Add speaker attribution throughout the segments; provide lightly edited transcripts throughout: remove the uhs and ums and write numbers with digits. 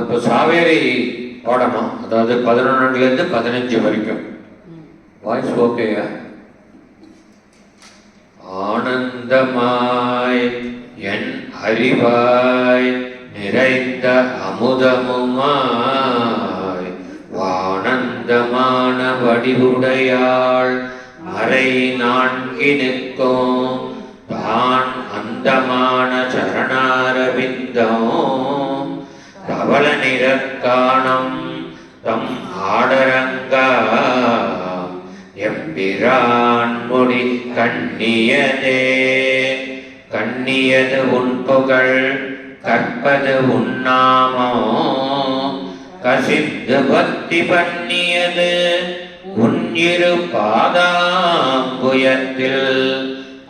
Speaker 1: இப்போ சாவேரி பாடணும், அதாவது 11லேருந்து 15 வரைக்கும். வாய்ஸ் ஓகேயா? ஆனந்தமாய் என் அறிவாய் நிறைந்த அமுதமுமாய் வானந்தமான வடிவுடையாள் மறை நான்கினுக்கும் தான் அந்தமான சரணாரவிந்தம் தவள நிறக்காணம் தம் ஆடரங்கா எம்பிரான் முடி கண்ணியதே. கண்ணியது உன் புகழ் கற்பது உன்னாமோ கசிந்து பக்தி பண்ணியது உன் இரு பாதாம்புயத்தில்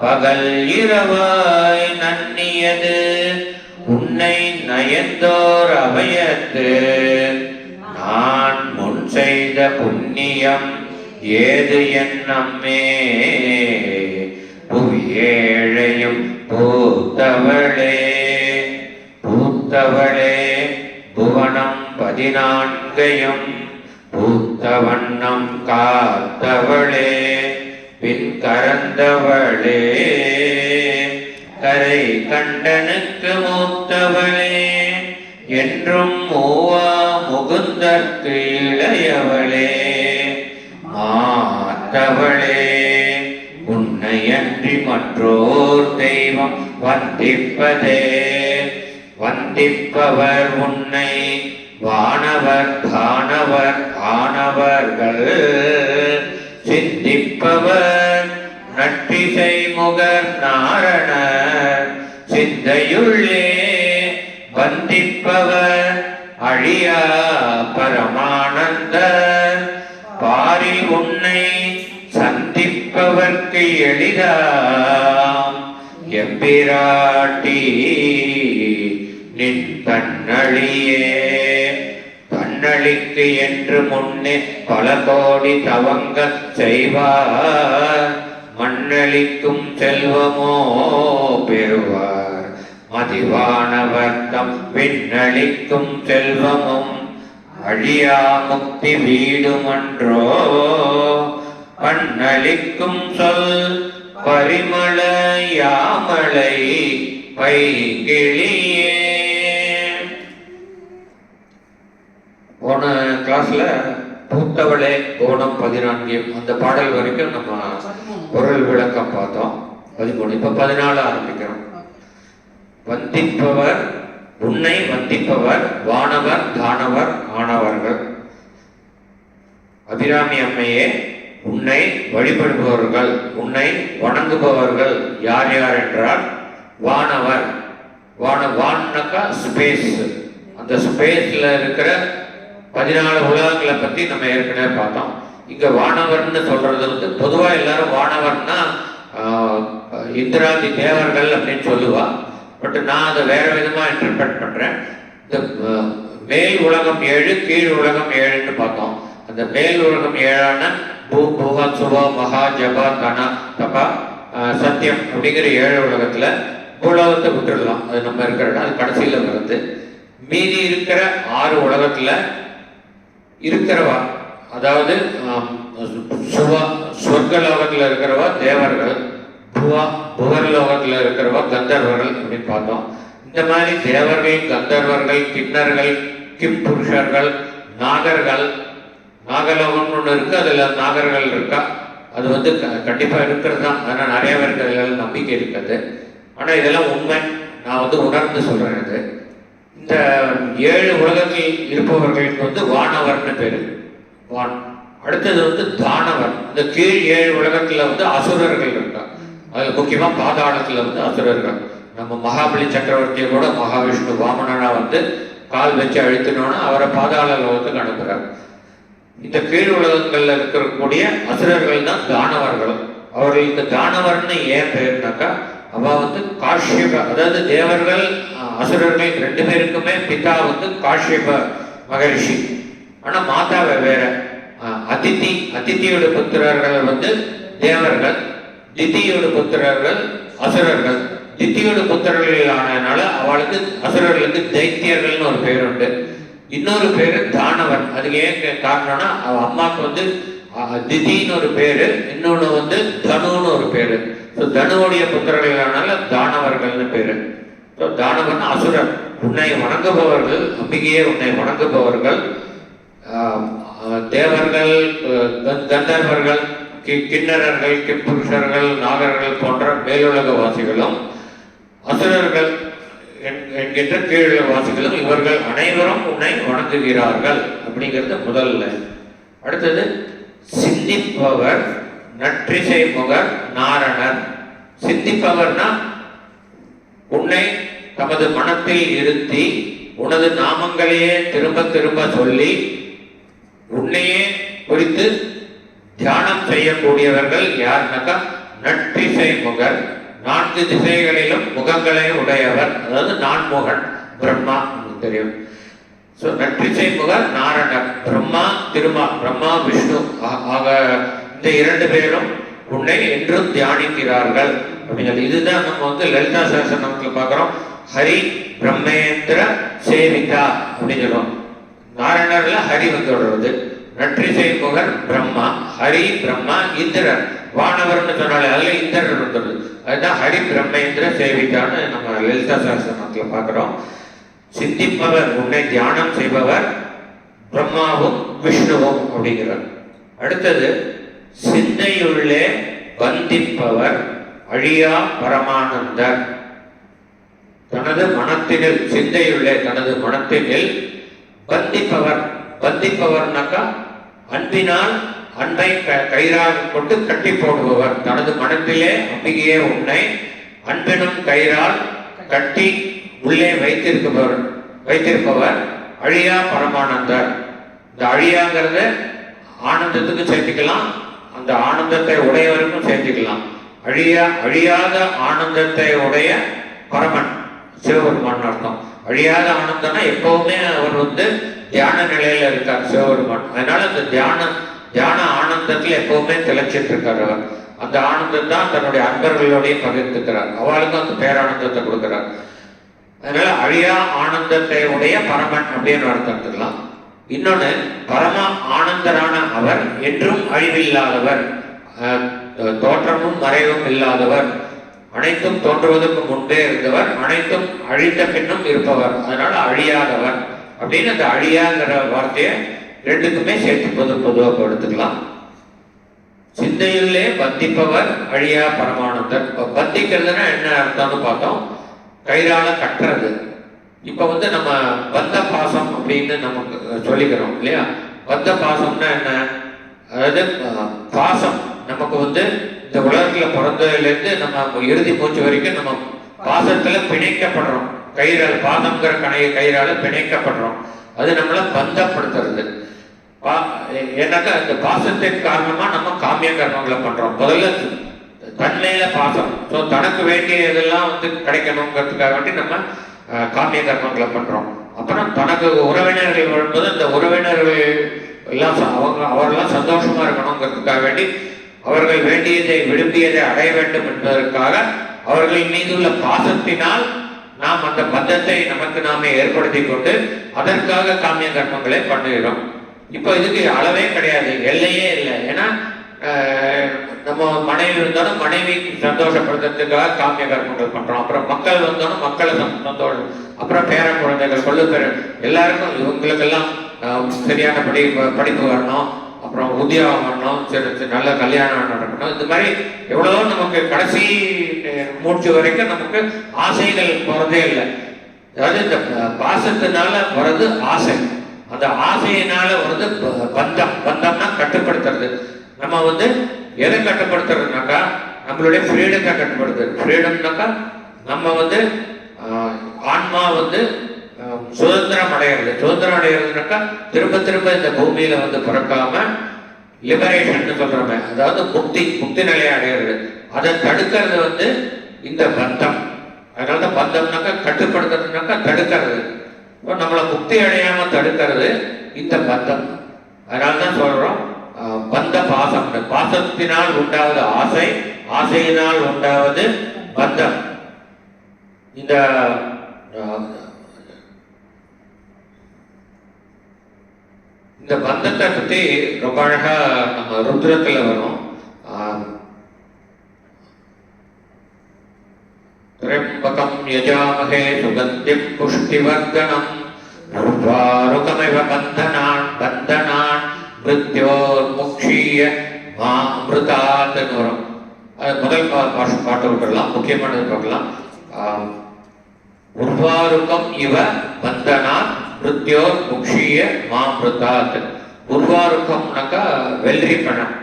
Speaker 1: பகல் இரவாய் நன்னியது உன்னை நயந்தோர் அபயத்து நான் முன் செய்த புண்ணியம் ஏது என்னம்மே. புவியேழையும் பூத்தவளே பூத்தவளே புவனம் 14 பூத்த வண்ணம் காத்தவளே பின் கரந்தவளே கரை கண்டனுக்கு மூத்தவளே என்றும் மூவா முகுந்தற்கு இளையவளே மாத்தவளே உன்னையன்றி மற்றோர் தெய்வம் வந்திப்பதே. வந்திப்பவர் உன்னை வானவர் தானவர் ஆனவர்கள் சிந்திப்பவர் நட்டிசை முகர் நாரணர் சிந்தையுள்ளே வந்திப்பவர் அழியா பரமானந்தர் பாரி உன்னை சந்திப்பவர்க்கு எளிதாம் எம்பிராட்டி நின் தன்னழியே. தன்னழிக்கு என்று முன்னே பல கோடி தவங்கச் செய்வார் மண்ணளிக்கும் செல்வமோ பெறுவார் மதிவானவர்த்தம் விண்ணளிக்கும் செல்வமும் அழியா முக்தி வீடுமன்றோ. பண்ணளிக்கும் சொல் பரிமள யாமலை பைங்கிளியே. போன கிளாஸ்ல பூத்தவளே கோணம் 14 அந்த பாடல் வரைக்கும் நம்ம பொருள் விளக்கம் பார்த்தோம். 13 இப்ப 14 ஆரம்பிக்கிறோம். வந்திப்பவர் உன்னை வந்திப்பவர் வானவர் தானவர் ஆனவர்கள். அபிராமி அம்மையே உன்னை வழிபடுபவர்கள் உன்னை வணங்குபவர்கள் யார் யார் என்றால் வானவர். வானக்கா ஸ்பேஸ். அந்த ஸ்பேஸ்ல இருக்கிற 14 உலகங்களை பத்தி நம்ம ஏற்கனவே பார்த்தோம். இங்க வானவர்னு சொல்றது வந்து பொதுவா எல்லாரும் வானவர்னா இந்திராதி தேவர்கள் அப்படின்னு சொல்லுவா. பட் நான் அதை வேற விதமா இன்டர்பிரட் பண்றேன். இந்த மேல் உலகம் 7 கீழ் உலகம் 7ன்னு பார்த்தோம். அந்த மேல் உலகம் 7ஆன பூ புவ சுவ மகா ஜபா தன தபா சத்தியம் அப்படிங்கிற 7 உலகத்துல உலகத்தை விட்டுடலாம். அது நம்ம இருக்கிற இடம். அது கடைசியில வருது. மீதி இருக்கிற 6 உலகத்துல இருக்கிறவா, அதாவது சொர்க்க லோகத்துல இருக்கிறவா தேவர்கள், புகர் லோகத்துல இருக்கிறவா கந்தர்வர்கள் அப்படின்னு பார்த்தோம். இந்த மாதிரி தேவர்கள், கந்தர்வர்கள், கிண்ணர்கள், கிம் புருஷர்கள், நாகர்கள், நாகலோகம்னு ஒன்று இருக்கு. அதுல நாகர்கள் இருக்கா, அது வந்து கண்டிப்பா இருக்கிறது தான். அதனால நிறைய பேருக்கு நம்பிக்கை இருக்குது. ஆனா இதெல்லாம் உண்மை, நான் வந்து உணர்ந்து சொல்றேன். இது இந்த 7 உலகத்தில் இருப்பவர்களுக்கு வந்து வானவர்னு பேரு. அடுத்தது வந்து தானவர். இந்த கீழ் 7 உலகத்துல வந்து அசுரர்கள் இருக்கா. அதுல முக்கியமா பாதாளத்துல வந்து அசுரர்கள். நம்ம மகாபலி சக்கரவர்த்தியை கூட மகாவிஷ்ணு வாமனனா வந்து கால் வச்சு அழுத்தினோன்னா அவரை பாதாள லோகத்துக்கு அனுப்புறார். இந்த கீழ் உலகங்கள்ல இருக்கக்கூடிய அசுரர்கள் தான் தானவர்கள். அவர்களுக்கு தானவர்னு ஏன் பேருனாக்கா, அவ வந்து காஷ்யப, அதாவது தேவர்கள் அசுரர்கள் 2 பேருக்குமே பிதா வந்து காஷ்யப மகரிஷி. ஆனா மாதா வேற. அதித்தியோட புத்திரர்கள் வந்து தேவர்கள், திதியோட புத்திரர்கள் அசுரர்கள். திதியோட புத்திரர்கள் ஆனதுனால அவளுக்கு அசுரர்களுக்கு தைத்தியர்கள்னு ஒரு பேர் உண்டு. இன்னொரு பேரு தானவன். அதுக்கு ஏன் காரணம்னா அவ அம்மாவுக்கு வந்து திதின்னு ஒரு பேரு, இன்னொன்று வந்து தனுன்னு ஒரு பேரு. ஸோ தனுவுடைய புத்திரர்களானால தானவர்கள்னு பேரு. ஸோ தானவன் அசுரன், உன்னை வணங்குபவர்கள், அம்பிகையே உன்னை வணங்குபவர்கள், தேவர்கள், கந்தர்வர்கள், கிண்ணறர்கள், கிப்புருஷர்கள், நாகர்கள் போன்ற மேலுலக வாசிகளும், அசுரர்கள் என்கின்ற கீழுலக வாசிகளும், இவர்கள் அனைவரும் உன்னை வணங்குகிறார்கள் அப்படிங்கிறது முதல்ல. அடுத்தது சிந்திப்பவர் நற்றிசை முகர் நாரணர். சிந்திப்பவர்னா உன்னை தமது மனத்தில் இருத்தி உனது நாமங்களையே திரும்ப திரும்ப சொல்லி உன்னையே குறித்து தியானம் செய்யக்கூடியவர்கள் யாருனாக்கா நற்றிசை முகர். 4 திசைகளிலும் முகங்களை உடையவர், அதாவது நான்முகன் பிரம்மா தெரியும். ஸோ நற்றிசை முகர் நாரணர், பிரம்மா பிரம்மா விஷ்ணு ஆக இந்த 2 பேரும் உன்னை என்றும் தியானிக்கிறார்கள் அப்படிங்கிறது. இதுதான் நம்ம வந்து லலிதா சகஸ்ரநாமத்தில் பார்க்குறோம். ஹரி பிரம்மேந்திர சேவிதா அப்படின்னு சொல்லுவோம். நாராயணர்ல ஹரி வந்து வருவது, நற்றிசை முகர் பிரம்மா, ஹரி பிரம்மா இந்திரர் வானவர்னு சொன்னாலே அதுல இந்திரர் வந்துடுது. அதுதான் ஹரி பிரம்மேந்திர சேவிதான்னு நம்ம லலிதா சகஸ்ரநாமத்தில் பார்க்குறோம். சிந்திப்பவர் உன்னை தியானம் செய்பவர் பிரம்மாவும் விஷ்ணுவும் அப்படிங்கிறார். அடுத்தது சிந்தையுள்ளே பந்திப்பவர் அழியா பரமானந்தர். தனது மனத்தினில், சிந்தையுள்ளே தனது மனத்தினில் பந்திப்பவர். பந்திப்பவர்னாக்கா அன்பினால் அன்பை கயிறாக கொண்டு கட்டி போடுபவர். தனது மனத்திலே அம்பிகையே உன்னை அன்பினும் கயிறால் கட்டி உள்ளே வைத்திருப்பவர் அழியா பரமானந்தர். இந்த அழியாங்கிறத ஆனந்தத்துக்கு சேர்த்துக்கலாம், அந்த ஆனந்தத்தை உடையவருக்கும் சேர்த்துக்கலாம். அழியாத ஆனந்தத்தை உடைய பரமன் சிவபெருமான் அர்த்தம். அழியாத ஆனந்தம்னா எப்பவுமே அவர் வந்து தியான நிலையில இருக்கார் சிவபெருமான். அதனால அந்த தியான ஆனந்தத்துல எப்பவுமே திளைச்சிட்டு இருக்கார் அவர். அந்த ஆனந்தம் தான் தன்னுடைய அன்பர்களோடைய பகிர்ந்துக்கிறார், அவளுக்கும் அந்த பேரானந்தத்தை கொடுக்கிறார். அதனால அழியா ஆனந்தத்தை உடைய பரமன் அப்படின்னு அர்த்தம். இன்னொன்னு பரம ஆனந்தரான அவர் என்றும் அழிவில்லாதவர், தோற்றமும் மறைவும் இல்லாதவர், அனைத்தும் தோன்றுவதற்கு முன்பே இருந்தவர், அனைத்தும் அழிந்த பின்னும் இருப்பவர். அதனால அழியாதவர் அப்படின்னு அந்த அழியாங்கிற வார்த்தையை 2க்குமே சேர்த்து பொதுவாக எடுத்துக்கலாம். சிந்தையிலே பந்திப்பவர் அழியா பரமானந்தர். பந்திக்கிறதுனா என்ன அர்த்தம்னு பார்த்தோம், கயிறால கட்டுறது. இப்ப வந்து நம்ம பந்த பாசம் அப்படின்னு நமக்கு சொல்லிக்கிறோம் இல்லையா. பந்த பாசம்னா என்ன, அதாவது பாசம் நமக்கு வந்து இந்த உலகத்துல பிறந்ததுலேருந்து நம்ம இறுதி மூச்சு வரைக்கும் நம்ம பாசத்துல பிணைக்கப்படுறோம். கயிறால், பாசம்ங்கிற கயிறால பிணைக்கப்படுறோம். அது நம்மள பந்தப்படுத்துறது. ஏன்னாக்கா இந்த பாசத்தின் காரணமா நம்ம காமிய கர்மங்களை பண்றோம். முதல்ல தன்மையில பாசம், ஸோ தனக்கு வேண்டிய இதெல்லாம் வந்து கிடைக்கணுங்கிறதுக்காக வேண்டி நம்ம காமிய கர்மங்களை பண்றோம். அப்புறம் தனக்கு உறவினர்கள் வரும்போது இந்த உறவினர்கள் எல்லாம் அவரெல்லாம் சந்தோஷமா இருக்கணுங்கிறதுக்காக வேண்டி அவர்கள் வேண்டியதை விரும்பியதை அடைய வேண்டும் என்பதற்காக அவர்கள் மீதுள்ள பாசத்தினால் நாம் அந்த பந்தத்தை நமக்கு நாமே ஏற்படுத்தி கொண்டு அதற்காக காமிய கர்மங்களை பண்ணுகிறோம். இப்போ இதுக்கு அளவே கிடையாது, எல்லையே இல்லை. ஏன்னா நம்ம மனைவி இருந்தாலும் மனைவி சந்தோஷப்படுத்துறதுக்காக காமிய கர்மங்கள் பண்றோம். அப்புறம் மக்கள் வந்தாலும் மக்களை சந்தோஷம், அப்புறம் பேர குழந்தைகள், கொள்ளு பேர் எல்லாருக்கும் இவங்களுக்கெல்லாம் சரியான படிப்பு வரணும், அப்புறம் உத்தியோகம் வரணும், சரி நல்ல கல்யாணம் நடக்கணும். இந்த மாதிரி எவ்வளவோ நமக்கு கடைசி மூச்சு வரைக்கும் நமக்கு ஆசைகள் போறதே இல்லை. அதாவது இந்த பாசத்தினால வர்றது ஆசை, அந்த ஆசையினால வர்றது பந்தம்னா கட்டுப்படுத்துறது. நம்ம வந்து எதை கட்டுப்படுத்துறதுனாக்கா நம்மளுடைய ஃப்ரீடத்தை கட்டுப்படுத்துறது. ஃப்ரீடம்னாக்கா நம்ம வந்து ஆன்மா வந்து சுதந்திரம் அடையிறது. சுதந்திரம் அடையிறதுனாக்கா திரும்ப திரும்ப இந்த பூமியில வந்து பிறக்காம லிபரேஷன் சொல்றோமே, அதாவது முக்தி நிலையை அடையிறது. அதை தடுக்கிறது வந்து இந்த பந்தம். அதனாலதான் பந்தம்னாக்கா கட்டுப்படுத்துறதுனாக்கா தடுக்கிறது. இப்போ நம்மளை முக்தி அடையாம தடுக்கிறது இந்த பந்தம். அதனால்தான் சொல்றோம் பந்த பாசம். பாசத்தினால் உண்டாவது ஆசை, ஆசையினால் உண்டாவது பந்தம். இந்த இந்த பந்தத்தை பற்றி ரொம்ப அழகா நம்ம ருத்ரத்தில் வரும். திரம்பகம் யஜாமஹே சுகந்திம் புஷ்டிவர்தனம் உர்வாருகமிவ பந்தனான் மிருத்யோர்முக்ஷீய அமிர்தாத்னு வரும். அது முதல் பாட்டு விட்டுடலாம், முக்கியமானது பார்க்கலாம். உர்வாருகம் இவ பந்தனான் மிருத்யோர் முக்ஷீய மாமிருதாத். உர்வாருக்கம்னாக்கா வெள்ளரி பழம்.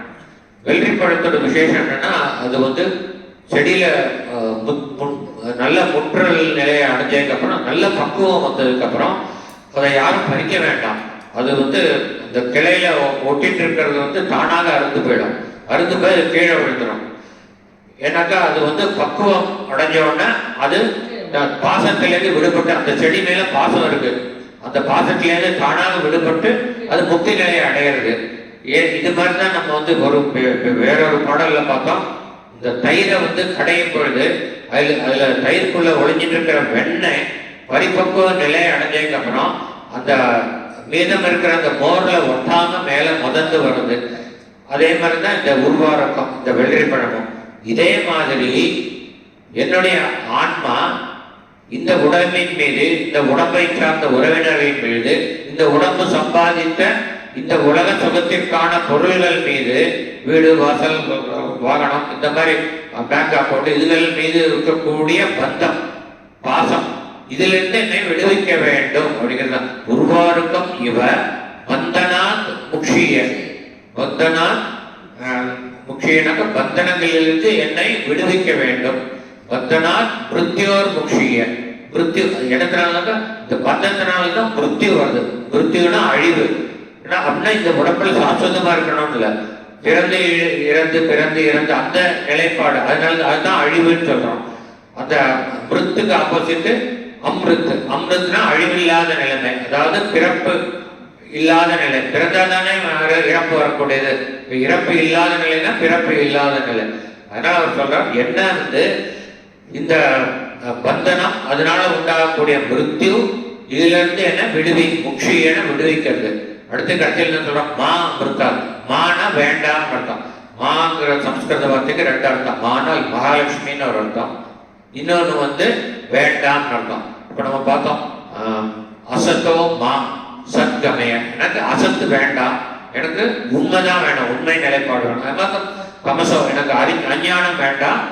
Speaker 1: வெள்ளரி பழத்தோட விசேஷம் என்னன்னா, அது வந்து செடியில நல்ல முற்றல் நிலையை அடைஞ்சதுக்கப்புறம், நல்ல பக்குவம் வந்ததுக்கப்புறம் அதை யாரும் பறிக்க வேண்டாம். அது வந்து இந்த கிளையில ஒட்டிட்டு இருக்கிறது வந்து தானாக அறுந்து போயிடும். அறுந்து போய் அது கீழே விழுந்துடும். ஏன்னாக்கா அது வந்து பக்குவம் அடைஞ்ச உடனே அது பாசத்திலேருந்து விடுபட்டு, அந்த செடி மேல பாசம் இருக்கு, அந்த பாசத்திலேருந்து தானாக விடுபட்டு அது முக்தி நிலையை அடையிறது. இது மாதிரி தான் நம்ம வந்து ஒரு வேறொரு பாடல்ல பார்த்தோம். இந்த தயிரை வந்து கடையும் பொழுது அதுல தயிருக்குள்ள ஒளிஞ்சிட்டு இருக்கிற வெண்ணெய் பரிபக்குவ நிலையை அடைஞ்சதுக்கு அப்புறம் அந்த மீதம் இருக்கிற அந்த மோர்ல ஒட்டாம மேல முதந்து வருது. அதே மாதிரிதான் இந்த உருவாரக்கம், இந்த வெள்ளரி பழமும். இதே மாதிரி என்னுடைய ஆன்மா இந்த உடம்பின் மீது, இந்த உடம்பை சார்ந்த உறவினர்களின் மீது, இந்த உடம்பு சம்பாதித்த இந்த உலக சுகத்திற்கான பொருள்கள் மீது, வீடு வாசல் வாகனம், இந்த மாதிரி பேங்க் அக்கௌண்ட், இதுகள் மீது இருக்கக்கூடிய பந்தம் பாசம், இதிலிருந்து என்னை விடுவிக்க வேண்டும் அப்படிங்கிறது. உருவாருக்கம் இவ பந்தனாத் முக்ஷிய. பந்தனாத் முக்ஷியனாக பந்தனங்களிலிருந்து என்னை விடுவிக்க வேண்டும். பந்தனாத் மிருத்யோர் முக்ஷிய. மிருத்யு இடத்தினால்தான், இந்த பந்தத்தினால்தான் மிருத்யு வருது. மிருத்யுனா அழிவு. அப்படின்னா இந்த உடம்புல சாஸ்வதமா இருக்கணும்னு இல்லை, பிறந்து இறந்து பிறந்து இறந்து அந்த நிலைப்பாடு. அதனால அதுதான் அழிவுன்னு சொல்றோம். அந்த மிருத்துக்கு ஆப்போசிட் அம்ருத். அம்ருத்னா அழிவில்லாத நிலைமை, அதாவது பிறப்பு இல்லாத நிலை. பிறந்தாதானே இறப்பு வரக்கூடியது. இறப்பு இல்லாத நிலைனா பிறப்பு இல்லாத நிலை. அதனால அவர் சொல்றார், என்ன வந்து இந்த பந்தனம், அதனால உண்டாகக்கூடிய மிருத்யு, இதுல இருந்து என்ன முக்ஷியன விடுவிக்கிறது. அடுத்து கடைசியில் என்ன சொல்றோம், மா அமிர்தா. மானா வேண்டாம் அர்த்தம். மாங்கிற சம்ஸ்கிருத வார்த்தைக்கு ரெண்டு அர்த்தம். மானா மகாலட்சுமின்னு ஒரு அர்த்தம், இன்னொன்று வந்து வேண்டாம் அர்த்தம். இப்ப நம்ம பார்த்தோம், அசத்தோ மா சத்கமய. எனக்கு அசத்து வேண்டாம், எனக்கு உண்மைதான் வேணும், உண்மை நிலைப்பாடு வேணும். அது மாதிரி தமசோ, எனக்கு அஞ்ஞானம் வேண்டாம்.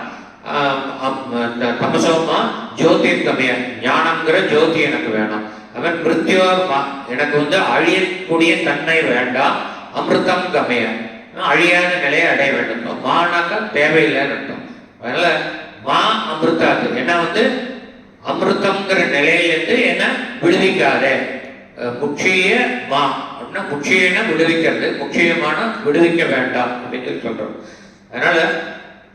Speaker 1: தமசோமா ஜோதிர்கமய, ஞானம்ங்கிற ஜோதி எனக்கு வேணும். அவன் மிருத்யோர்மா, எனக்கு வந்து அழியக்கூடிய தன்மை வேண்டாம். அமிர்தம் கமய, அழியாத நிலையை அடைய வேண்டும். மானாக்கா தேவையில்லைன்னு அர்த்தம். அதனால மா அமிர்தாது, என்ன வந்து அமிர்தம்ங்கிற நிலையிலிருந்து என்ன விடுவிக்காதே. முக்கிய மா அப்படின்னா முக்கியன விடுவிக்கிறது, முக்கியமான விடுவிக்க வேண்டாம் அப்படின்னு சொல்றோம். அதனால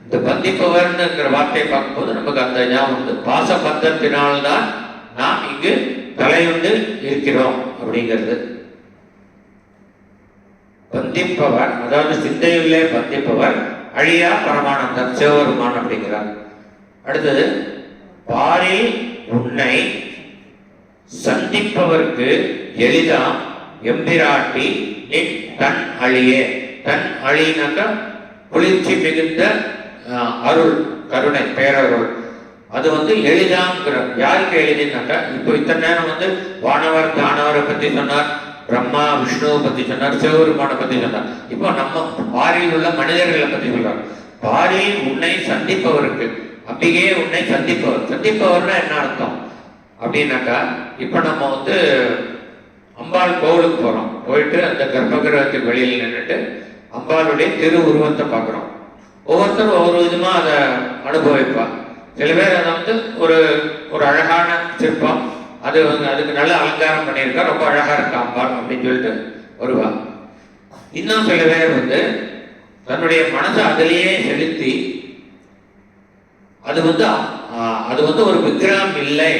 Speaker 1: இந்த பந்திப்பவர்ங்கிற வார்த்தையை பார்க்கும்போது நமக்கு அந்த ஞாபகம் வந்து, பாச பந்தத்தினால்தான் நாம் இங்கு தலையுண்டு இருக்கிறோம் அப்படிங்கிறது. பந்திப்பவர், அதாவது சிந்தையுள்ளே பந்திப்பவர் அழியா பரமானந்தம் சிவபெருமான் அப்படிங்கிறார். அடுத்தது, பாரில் உன்னை சந்திப்பவர்க்கு எளிதாம் எம்பிராட்டி நின் தன் அழியே. தன் அழினாக்க குளிர்ச்சி மிகுந்த அருள், கருணை, பேரருள். அது வந்து எளிதாங்கிற. யாருக்கு எளிதுனாக்கா, இப்போ இத்தனை நேரம் வந்து வானவர் தானவரை பத்தி சொன்னார், பிரம்மா விஷ்ணுவை பத்தி சொன்னார், சிவபெருமானை பத்தி சொன்னார். இப்போ நம்ம பாரில் உள்ள மனிதர்களை பத்தி சொல்றார். பாரில் உன்னை சந்திப்பவருக்கு, அம்பிகையே உன்னை சந்திப்பவர். சந்திப்பவர்னா என்ன அர்த்தம் அப்படின்னாக்கா, இப்போ நம்ம வந்து அம்பாள் கோவிலுக்கு போறோம், போயிட்டு அந்த கர்ப்பகிரகத்துக்கு வெளியில் நின்றுட்டு அம்பாளுடைய திரு உருவத்தை பார்க்குறோம். ஒவ்வொருத்தரும் ஒவ்வொரு விதமா அதை அனுபவிப்பா. சில பேர் அதை வந்து ஒரு அழகான சிற்பம், அது அதுக்கு நல்ல அலங்காரம் பண்ணியிருக்கா, ரொம்ப அழகா இருக்கா அம்பாள் அப்படின்னு சொல்லிட்டு வருவா. இன்னும் சில பேர் வந்து தன்னுடைய மனசை அதிலேயே செலுத்தி, அது வந்து ஒரு விக்கிரகம் இல்லை,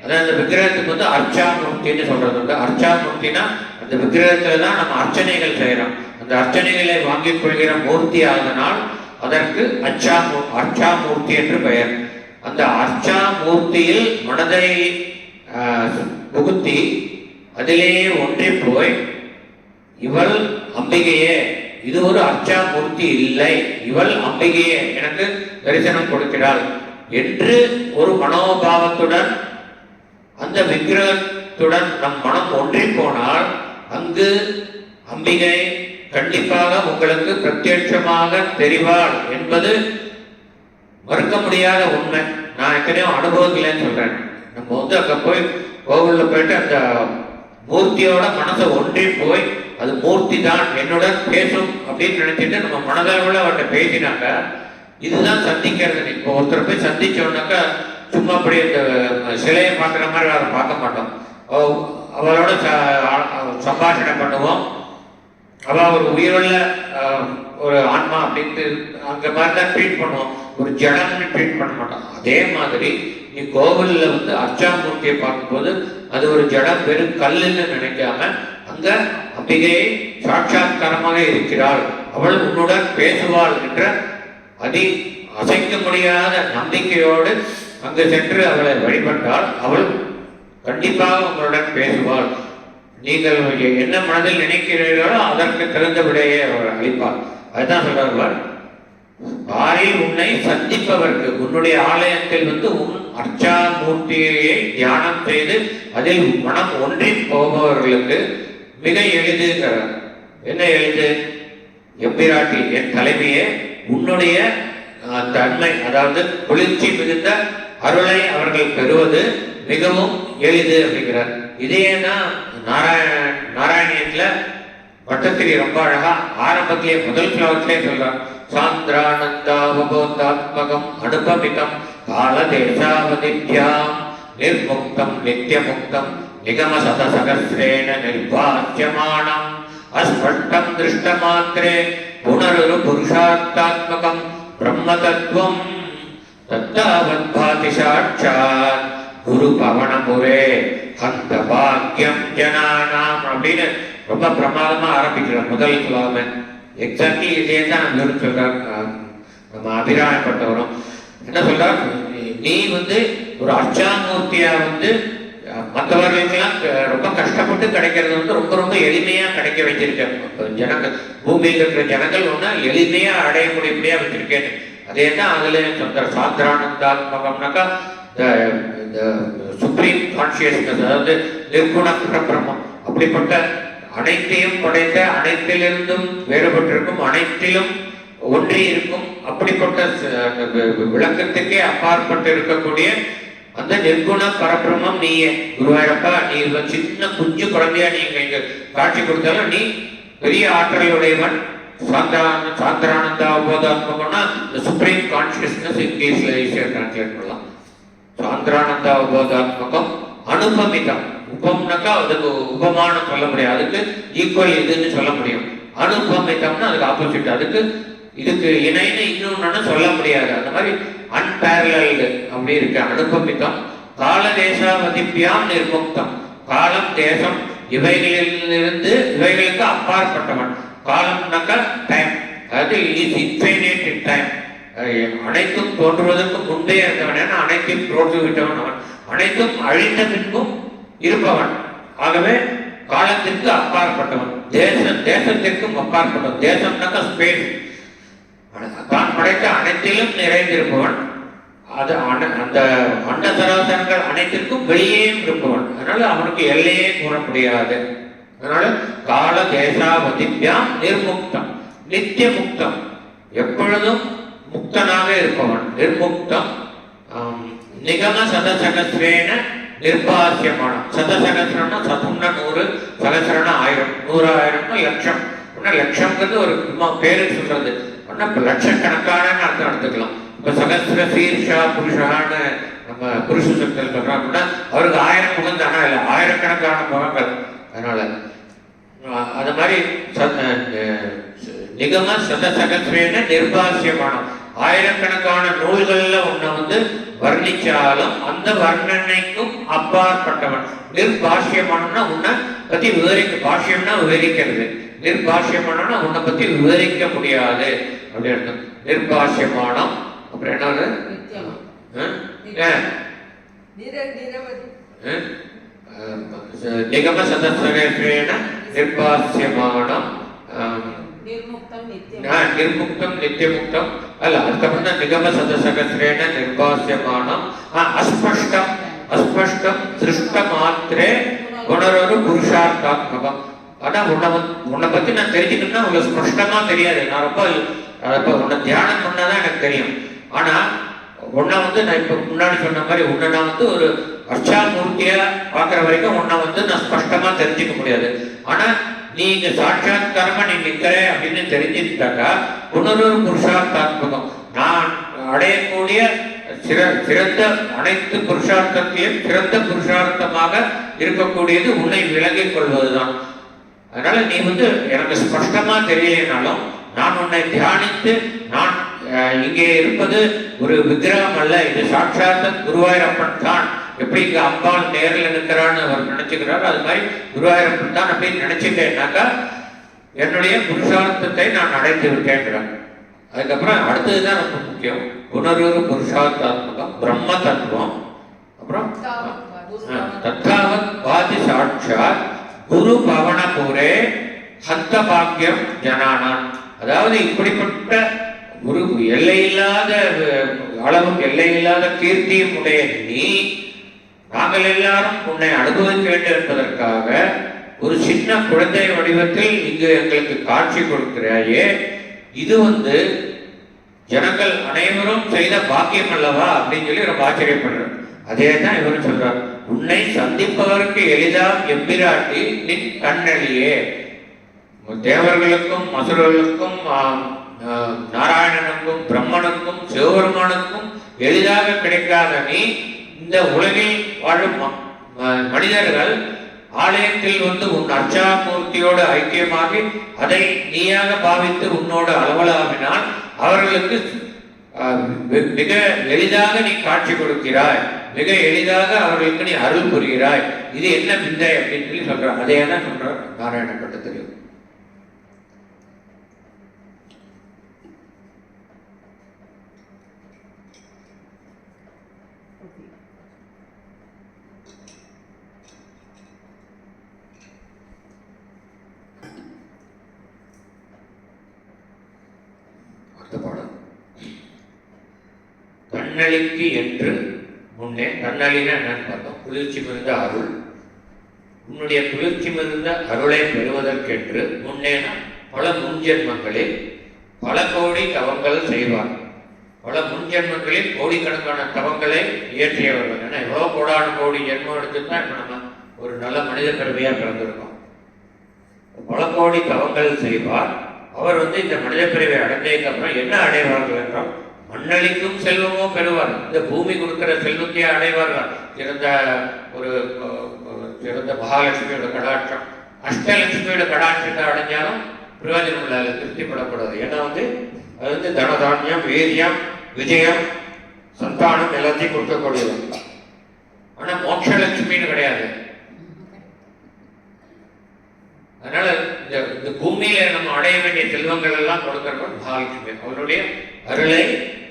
Speaker 1: அதாவது அந்த விக்கிரகத்துக்கு வந்து அர்ச்சாமூர்த்தின்னு சொல்றது உண்டு. அர்ச்சாமூர்த்தினா அந்த விக்கிரகத்துல தான் நம்ம அர்ச்சனைகள் செய்யறோம். அந்த அர்ச்சனைகளை வாங்கிக் கொள்கிற மூர்த்தி ஆதனால் அதற்கு அர்ச்சாமூர்த்தி என்று பெயர். அந்த அர்ச்சாமூர்த்தியில் மனதை புகுத்தி அதிலேயே ஒன்றி போய் இவள் அம்பிகையே, இது ஒரு அர்ச்சா மூர்த்தி இல்லை, இவள் அம்பிகையே எனக்கு தரிசனம் கொடுக்கிறாள் என்று ஒரு மனோபாவத்துடன் அந்த விக்கிரகத்துடன் நம் மனம் ஒன்றி போனால் அங்கு அம்பிகை கண்டிப்பாக உங்களுக்கு பிரத்யட்சமாக தெரிவாள் என்பது மறுக்க முடியாத உண்மை. நான் எத்தனையோ அனுபவத்திலேன்னு சொல்றேன். நம்ம அங்க போய் கோவிலில் போயிட்டு அந்த மூர்த்தியோட மனசை ஒன்றி போய் அது மூர்த்தி தான் என்னுடன் பேசும் அப்படின்னு நினைச்சிட்டு நம்ம மனதளவில் அவர்கிட்ட பேசினாக்க இதுதான் சந்திக்கிறது. இப்போ ஒருத்தர் போய் சந்திச்சோம்னாக்கா சும்மா அப்படி இந்த சிலையை பார்க்குற மாதிரி அதை பார்க்க மாட்டோம். அவளோட சம்பாஷணை பண்ணுவோம். அவள் ஒரு உயிருள்ள ஒரு ஆன்மா அப்படின்ட்டு அங்கே மாதிரி தான் ட்ரீட் பண்ணுவோம். ஒரு ஜடம்னு ட்ரீட் பண்ண மாட்டோம். அதே மாதிரி நீ கோவிலில் வந்து அர்ச்சாமூர்த்தியை பார்க்கும்போது அது ஒரு ஜடம் வெறும் கல்லுன்னு நினைக்காம அங்க அம்பிகையை சாட்சாத்காரமாக இருக்கிறாள், அவள் உன்னுடன் பேசுவாள் என்ற அசைக்க முடியாத நம்பிக்கையோடு அங்கு சென்று அவளை வழிபட்டால் அவள் கண்டிப்பாக உங்களுடன் பேசுவாள். நீங்கள் என்ன மனதில் நினைக்கிறீர்களோ அதற்கு தகுந்த விடையை அவர் அளிப்பார். அதுதான் சொல்றார், வாரில் உன்னை சந்திப்பவர்க்கு உன்னுடைய ஆலயத்தில் வந்து உன் அர்ச்சா மூர்த்தியை தியானம் செய்து அதில் மனம் ஒன்றி போபவர்களுக்கு மிக எளிதுங்கிறார். என்ன எளிது? எம்பிராட்டி என் தலைமையே உன்னுடைய தன்மை, அதாவது குளிர்ச்சி மிகுந்த அருளை அவர்கள் பெறுவது மிகவும் எளிது அப்படிங்கிறார். இதேனா நாராயணியத்துல பட்டத்திரி ரொம்ப அழகா ஆரம்பத்திலே முதல் ஸ்லோகத்திலே சொல்றார், சாந்திரானந்தாவபோதாத்மகம் அனுபமிதம் கால தேசாவதித்யாம் நிர்முக்தம் நித்யமுக்தம் நிகம சதசகஸ்ரேண நிர்வாச்சியமானம் அஸ்பஷ்டம் திருஷ்டமாத்திரே புனருரு புருஷார்த்தாத்மகம் பிரம்மதத்துவம் தத்தாவத்பாதி சாட்சாத் குரு பவனபுரே அந்த பாக்கியம் ஜனானாம் அப்படின்னு ரொம்ப பிரமாதமா ஆரம்பிக்கிறார் முதல் சொல்லாம. எக்ஸாக்ட்லி இதே தான் நம்ம சொல்றார். நம்ம அபிராயப்பட்டவரும் என்ன சொல்றார், நீ வந்து ஒரு அர்ச்சாமூர்த்தியா வந்து மற்றவர்களுக்கெல்லாம் ரொம்ப கஷ்டப்பட்டு கிடைக்கிறது வந்து ரொம்ப ரொம்ப எளிமையா கிடைக்க வச்சிருக்க ஜனங்கள், பூமியில் இருக்கிற ஜனங்கள் ஒன்னா எளிமையா அடைய முடியபடியா வச்சிருக்கேன். அதே தான் அதுல சொல்ற சாந்திரானந்தாத்மகம்னாக்கா சுப்ரீம் கான்சியஸ்னஸ், அதாவது நிர்குண பிரம்மம். அப்படிப்பட்ட அனைத்தையும் படைத்த, அனைத்திலிருந்தும் வேறுபட்டிருக்கும், அனைத்திலும் ஒன்றி இருக்கும், அப்படிப்பட்ட விளக்கத்துக்கே அப்பாற்பட்டு இருக்கக்கூடிய அந்த நிர்குண பரபிரமம் நீயே. குருவாயூரப்பா, நீ சின்ன குஞ்சு குழந்தையா நீங்க இங்க காட்சி கொடுத்தாலும் நீ பெரிய ஆற்றலுடையவன். சாந்திரானந்தா உபோதாத்மகம்னா இந்த சுப்ரீம் கான்சியஸ்னஸ் இங்கிலீஷ்ல ஈஸியா டிரான்ஸ்லேட் பண்ணலாம். சாந்திரானந்தா உபோதாத்மகம் அனுபமிதம். உபம்னாக்கா அதுக்கு உபமானம் சொல்ல முடியும், அதுக்கு ஈக்குவல் இதுன்னு சொல்ல முடியும். அனுபமிதம்னா அதுக்கு ஆப்போசிட், அதுக்கு இதுக்கு இணைன்னு இன்னொன்னு சொல்ல முடியாது. அந்த மாதிரி அன்பேரலல்டு அப்படி இருக்கு. அனுபமிதம் கால தேசாவதிப்பியாம் நிர்முக்தம். காலம் தேசம் இவைகளிலிருந்து இவைகளுக்கு அப்பாற்பட்டவன். காலம்னாக்கா டைம், அது இஸ் இன்ஃபைனைட் இன் டைம். அனைத்தும் தோன்றுவதற்கு முன்பே இருந்தவன், ஏன்னா அனைத்தையும் தோற்றுவிட்டவன் அவன், அனைத்தும் அழிந்த பின்பும் இருப்பவன். ஆகவே காலத்திற்கு அப்பாற்பட்டவன், தேசத்திற்கும் அப்பாற்பட்டவன். தேசம்னாக்கா ஸ்பேஸ், தான் படைத்த அனைத்திலும் நிறைந்திருப்பவன். அது அந்த அண்ட சராசரங்கள் அனைத்திற்கும் வெளியேயும் இருப்பவன். அதனால அவனுக்கு எல்லையே கூற முடியாது. அதனால கால தேசாவதிப்யாம் நிர்முக்தம் நித்திய முக்தம், எப்பொழுதும் முக்தனாக இருப்பவன். நிர்முக்தம் நிகம சதசகஸ்ரேன நிர்பாசியமானம். சதசகஸ்ரம்னா சதுன்னா 100, சகஸ்ரனா 1000, 100,000 லட்சம். லட்சம்ங்கிறது ஒரு பேரு சொல்றது, லட்சக்கணக்கான அர்த்தம் எடுத்துக்கலாம். இப்ப சகஸ்ர சீர்ஷா புருஷான்னு நம்ம புருஷ சக்தியில் சொல்றோம் அப்படின்னா அவருக்கு 1000 முகம் தானா இல்லை, ஆயிரக்கணக்கான முகங்கள். அதனால அது மாதிரி நிகம சதசகஸ்ரேன நிர்பாசியமானம். ஆயிரக்கணக்கான நூல்கள்ல ஒண்ணு வந்து வர்ணிச்சாலும் அந்த வர்ணனைக்கும் அப்பாற்பட்டவன். நிர்பாஷ்யமானம்னா உன்னை பத்தி விவரிக்க, பாஷ்யம்னா விவரிக்கிறது, நிர்பாஷ்யமானம்னா உன்னை பத்தி விவரிக்க முடியாது அப்படின்னு. நிர்பாஷ்யமானம் அப்புறம் என்ன நிகம சதசகஸ்ரேன நிர்பாசியமானம், நிர்முக்தம் நித்தியமுக்தம் அல்ல, அதுக்கப்புறம் தான் நிகம சதசகசிரேன நிர்பாசியமானம், அஸ்பஷ்டம் அஸ்பஷ்டம் திருஷ்ட மாத்திரே குணரொரு புருஷார்த்தாத்மகம். ஆனா உன்னை பத்தி நான் தெரிஞ்சுக்கணும்னா உங்களுக்கு ஸ்பஷ்டமா தெரியாது. நான் ரொம்ப உன்னை தியானம் பண்ணாதான் எனக்கு தெரியும். ஆனா உன்னை நான் இப்ப முன்னாடி சொன்ன மாதிரி உன்னை நான் ஒரு அர்ச்சாமூர்த்தியா பாக்குற வரைக்கும் உன்னை நான் ஸ்பஷ்டமா தெரிஞ்சுக்க முடியாது. ஆனா நீ இங்க சாட்சாத்காரமா நீ நிக்கிற அப்படின்னு தெரிஞ்சுக்கிட்டாக்கா குணரொரு புருஷார்த்தாத்மகம், நான் அடையக்கூடிய சிறந்த அனைத்து புருஷார்த்தத்தையும் சிறந்த புருஷார்த்தமாக இருக்கக்கூடியது உன்னை விலகிக் கொள்வதுதான். அதனால நீ எனக்கு ஸ்பஷ்டமா தெரியலைனாலும் நான் உன்னை தியானித்து, நான் இங்கே இருப்பது ஒரு விக்கிரகம் அல்ல, இது சாட்சாத் குருவாயூரப்பன் தான். எப்படி இங்க அம்பாள் நேரில் நிற்கிறான்னு அவர் நினைச்சுக்கிறார், அது மாதிரி குருவாயூரப்பன் தான் அப்படின்னு நினைச்சுட்டேன்னாக்கா என்னுடைய புருஷார்த்தத்தை நான் அடைந்து விட்டேங்கிறார். அதுக்கப்புறம் அடுத்ததுதான் ரொம்ப முக்கியம், குணரொரு புருஷார்த்தாத்மகம் பிரம்ம தத்துவம். அப்புறம் தத்தாவத் பாதி சாட்சாத் குரு பவனபூரே ஹந்த பாக்கியம் ஜனானான். அதாவது இப்படிப்பட்ட ஒரு எல்லையில்லாத அளவும் எல்லையில்லாத கீர்த்தியும் உடைய நீ, நாங்கள் எல்லாரும் உன்னை அனுபவிக்க வேண்டும் என்பதற்காக ஒரு சின்ன குழந்தை வடிவத்தில் இங்கு எங்களுக்கு காட்சி கொடுக்கிறாயே, இது ஜனங்கள் அனைவரும் செய்த பாக்கியம் அல்லவா அப்படின்னு சொல்லி ரொம்ப ஆச்சரியப்படுறார். அதே தான் இவரும் சொல்றார், உன்னை சந்திப்பவருக்கு எளிதாம் எம்பிராட்டி நின் கண்ணளியே. தேவர்களுக்கும் அசுரர்களுக்கும் நாராயணனுக்கும் பிரம்மனுக்கும் சிவபெருமானுக்கும் எளிதாக கிடைக்காத நீ இந்த உலகில் வாழும் மனிதர்கள் ஆலயத்தில் உன் அர்ச்சாமூர்த்தியோடு ஐக்கியமாகி அதை நீயாக பாவித்து உன்னோடு அளவலாவினால் அவர்களுக்கு மிக எளிதாக நீ காட்சி கொடுக்கிறாய், மிக எளிதாக அவர்களுக்கு நீ அருள் புரிகிறாய். இது என்ன விந்தை அப்படின்னு சொல்லி சொல்றார். அதே தான் சொல்றார் நாராயண பட்டத்திரியும். தன்னழிக்கு என்று முன்னே, தன்னழின என்னன்னு பார்த்தோம், குளிர்ச்சி மிகுந்த அருள். உன்னுடைய குளிர்ச்சி மிகுந்த அருளை பெறுவதற்கென்று முன்னேனா பல முன்ஜென்மங்களில் பல கோடி தவங்கள் செய்வார். பல முன்ஜென்மங்களில் கோடிக்கணக்கான தவங்களை இயற்றியவர்கள். ஏன்னா எவ்வளோ கோடான கோடி ஜென்மம் எடுத்துதான் இப்போ நம்ம ஒரு நல்ல மனித பிறவியா பிறந்திருக்கோம். பல கோடி தவங்கள் செய்வார். அவர் இந்த மனித பிறவை அடைந்ததுக்கு அப்புறம் என்ன அடைவார்கள் என்றால் மண்ணளிக்கும் செல்வமோ பெறுவார். இந்த பூமி கொடுக்கிற செல்வத்தையே அடைவார்கள். சிறந்த மகாலட்சுமியோட கடாட்சம், அஷ்டலட்சுமியோட கடாட்சத்தை அடைஞ்சாலும் பிரயோஜனம் இல்லை, திருப்திப்படக்கூடாது. ஏன்னா அது தனதானியம், வீரியம், விஜயம், சந்தானம் எல்லாத்தையும் கொடுக்கக்கூடியது. ஆனா மோட்சலட்சுமின்னு கிடையாது. அதனால இந்த பூமியில நம்ம அடைய வேண்டிய செல்வங்கள் எல்லாம் கொடுக்கிறவர் மகாலட்சுமி. அவருடைய அருளை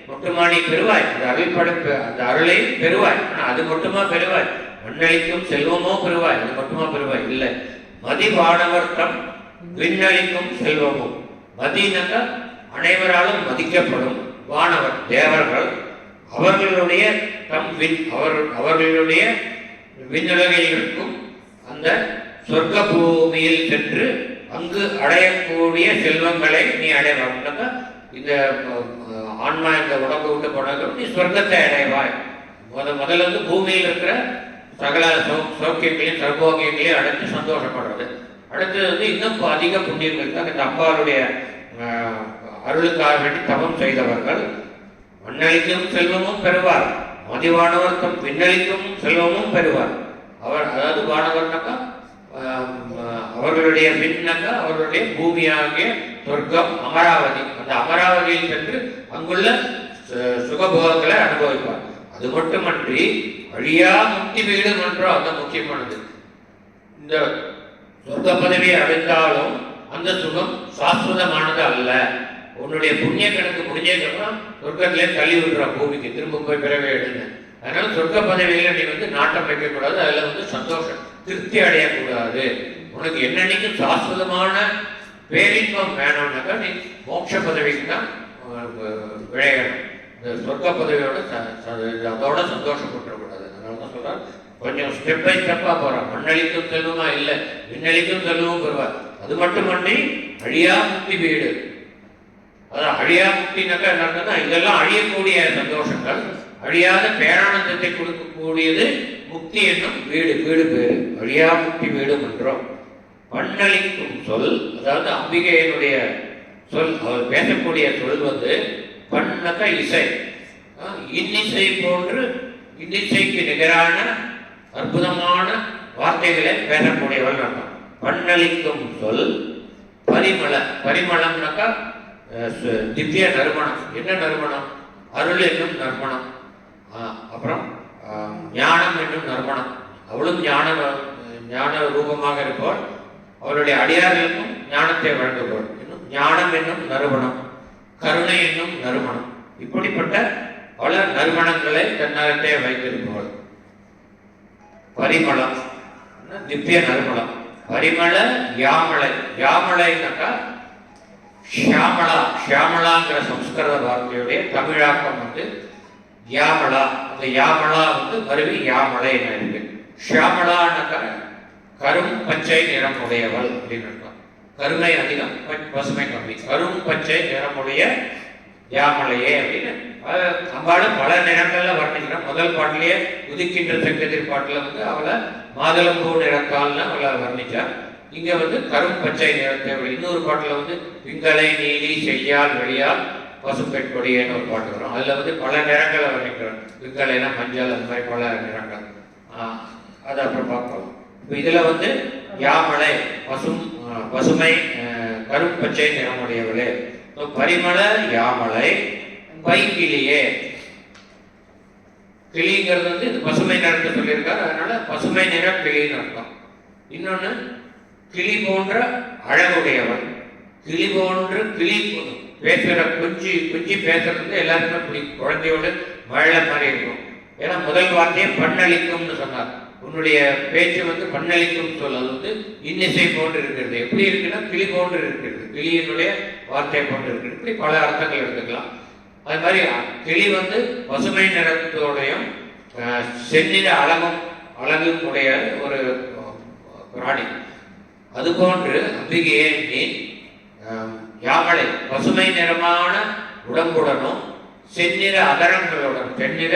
Speaker 1: மட்டுமா நீ பெறுவாய், அந்த அருள் படைப்பு, அந்த அருளை பெறுவாய். ஆனா அது மட்டுமா பெறுவாய்? மண்ணளிக்கும் செல்வமோ பெறுவாய், அது மட்டுமா பெறுவாய்? இல்லை, மதி வானவர்த்தம் விண்ணளிக்கும் செல்வமும். மதினாக்க அனைவராலும் மதிக்கப்படும் வானவர் தேவர்கள், அவர்களுடைய அவர்களுடைய விண்ணுலகில் இருக்கும் அந்த சொர்க்க பூமியில் சென்று அங்கு அடையக்கூடிய செல்வங்களை நீ அடைவாய். இந்த ஆன்மா இந்த உடம்பு விட்டு போனாலும் நீ சொர்க்கத்தை அடைவாய். முதல்ல பூமியில் இருக்கிற சகல சௌக்கியங்களையும் சர்வோக்கியங்களையும் அடைந்து சந்தோஷப்படுறது. அடுத்தது இன்னும் அதிக புண்ணியங்கள் தான். இந்த அம்பாளுடைய அருளுக்காக வேண்டி தவம் செய்தவர்கள் மண்ணளிக்கும் செல்வமும் பெறுவார், மதிவானவர்த்தம் விண்ணளிக்கும் செல்வமும் பெறுவார். அதாவது வானவர்னாக்கா அவர்களுடைய விண்ணக்க அவர்களுடைய பூமியாகிய சொர்க்கம் அமராவதி. அந்த அமராவதியில் சென்று அங்குள்ள சுகபோகங்களை அனுபவிப்பார். அது மட்டுமன்றி அழியா முக்தி வீடு என்றும் அந்த முக்கியமானது. இந்த சொர்க்க பதவியை அடைந்தாலும் அந்த சுகம் சாஸ்வதமானது அல்ல. உன்னுடைய புண்ணிய கணக்கு முடிஞ்சதுக்கப்புறம் சொர்க்கத்திலே தள்ளி விடுற பூமிக்கு திரும்ப போய் பிறவே எடுங்க. அதனால சொர்க்க பதவியில நீ நாட்டம் வைக்கக்கூடாது, அதுல சந்தோஷம் திருப்தி அடையக்கூடாது. உனக்கு என்னன்னைக்கும் சாஸ்வதமான பேரின்பம் வேணும்னாக்கா நீ மோட்ச பதவிக்கு தான் விளையாடணும். இந்த சொர்க்க பதவியோட அதோட சந்தோஷப்பட்டுறக்கூடாது. அதனால தான் சொல்றார், கொஞ்சம் ஸ்டெப் பை ஸ்டெப்பா போறான். மண்ணளிக்கும் செல்வமா இல்லை, விண்ணளிக்கும் செல்வமும் பெறுவார். அது மட்டுமன்றி அழியா முக்தி வீடு. அதான் அழியா முக்தினாக்கா என்ன அர்த்தம்னா, இதெல்லாம் அழியக்கூடிய சந்தோஷங்கள், அழியாத பேரானந்தத்தை கொடுக்கக்கூடியது முக்தி என்னும் வீடு. வீடு பேரு அழியா முக்தி வீடு என்றோம். பண்ணளிக்கும் சொல், அதாவது அம்பிகையினுடைய சொல், அவர் பேசக்கூடிய சொல் வந்து பண்ணக்க இசை, இன்னிசை போன்று இன்னிசைக்கு நிகரான அற்புதமான வார்த்தைகளை பேசக்கூடியவள் அர்த்தம். பண்ணளிக்கும் சொல் பரிமள, பரிமளம்னாக்கா திவ்ய நறுமணம். என்ன நறுமணம்? அருள் என்னும் நறுமணம். அப்புறம் ஞானம் என்னும் நறுமணம். அவளும் ஞான ரூபமாக இருப்பவள், அவருடைய அடியார்களுக்கும் ஞானத்தை வழங்குபவள். இன்னும் ஞானம் என்னும் நறுமணம், கருணை என்னும் நறுமணம், இப்படிப்பட்ட பல நறுமணங்களை தன்னகத்தே வைத்திருப்பவள். பரிமளம் திவ்ய நறுமணம். பரிமள யாமளை, யாமளைனாக்கா ஷியாமளா. ஷியாமளாங்கிற சம்ஸ்கிருத வார்த்தையுடைய தமிழாக்கம் வந்து யாமளா. அந்த யாமளா வந்து மருவி யாமலை இருக்கு. ஷியாமளானாக்கா கரும் பச்சை நிறம் உடையவள் அப்படின்னு அர்த்தம். கருமை அதிகம், பசுமை கம்மி. கரும் பச்சை நிறமுடைய யாமலையே அப்படின்னு அம்பாளும் பல நிறங்கள்ல வர்ணிக்கிறோம். முதல் பாட்டிலேயே உதிக்கின்ற செங்கதிர் பாட்டுல வந்து அவளை மாதுளம்பூ நிறத்தால்னு அவளை வர்ணிச்சார். இங்க வந்து கரும் பச்சை நிறத்தை. இன்னொரு பாட்டுல வந்து பிங்களை நீலி செய்யால் வெளியால் பசும்பெண் கொடியேன்னு ஒரு பாட்டு வரும். அதுல வந்து பல நிறங்களை வர்ணிக்கிறோம். பிங்களைனா மஞ்சள், அந்த மாதிரி பல நிறங்கள். அதை அப்புறம் பார்க்கலாம். இப்போ இதுல வந்து யாமலை பசுமை கரும் பச்சை நிறமுடையவளே. பரிமள யாமலை பைங்கிளியே. கிளிங்கிறது வந்து இது பசுமை நிறத்தை சொல்லியிருக்காரு, அதனால பசுமை நிற கிளின்னு அர்த்தம். இன்னொன்னு கிளி போன்ற அழகுடையவன். கிளி போன்று கிளி பேசுகிற குஞ்சு பேசுறது எல்லாருக்குமே பிடிக்கும். குழந்தையோடு மழை மாதிரி இருக்கும். ஏன்னா முதல் வார்த்தையை பண்ணளிக்கும்னு சொன்னார். உன்னுடைய பேச்சு வந்து பண்ணளிக்கும் சொல். அது வந்து இன்னிசை போன்று இருக்கிறது. எப்படி இருக்குன்னா கிளி போன்று இருக்கிறது, கிளியினுடைய வார்த்தை போன்று இருக்கிறது. இப்படி பல அர்த்தங்கள் எடுத்துக்கலாம். அது மாதிரி கிளி வந்து பசுமை நிறத்தோடையும் செந்நிற அழகும் உடைய ஒரு பிராணி. அதுபோன்று அம்பிகையே நீ யாமலை பசுமை நிறமான உடம்புடனும் செந்நிற அதரங்களுடன் செந்நிற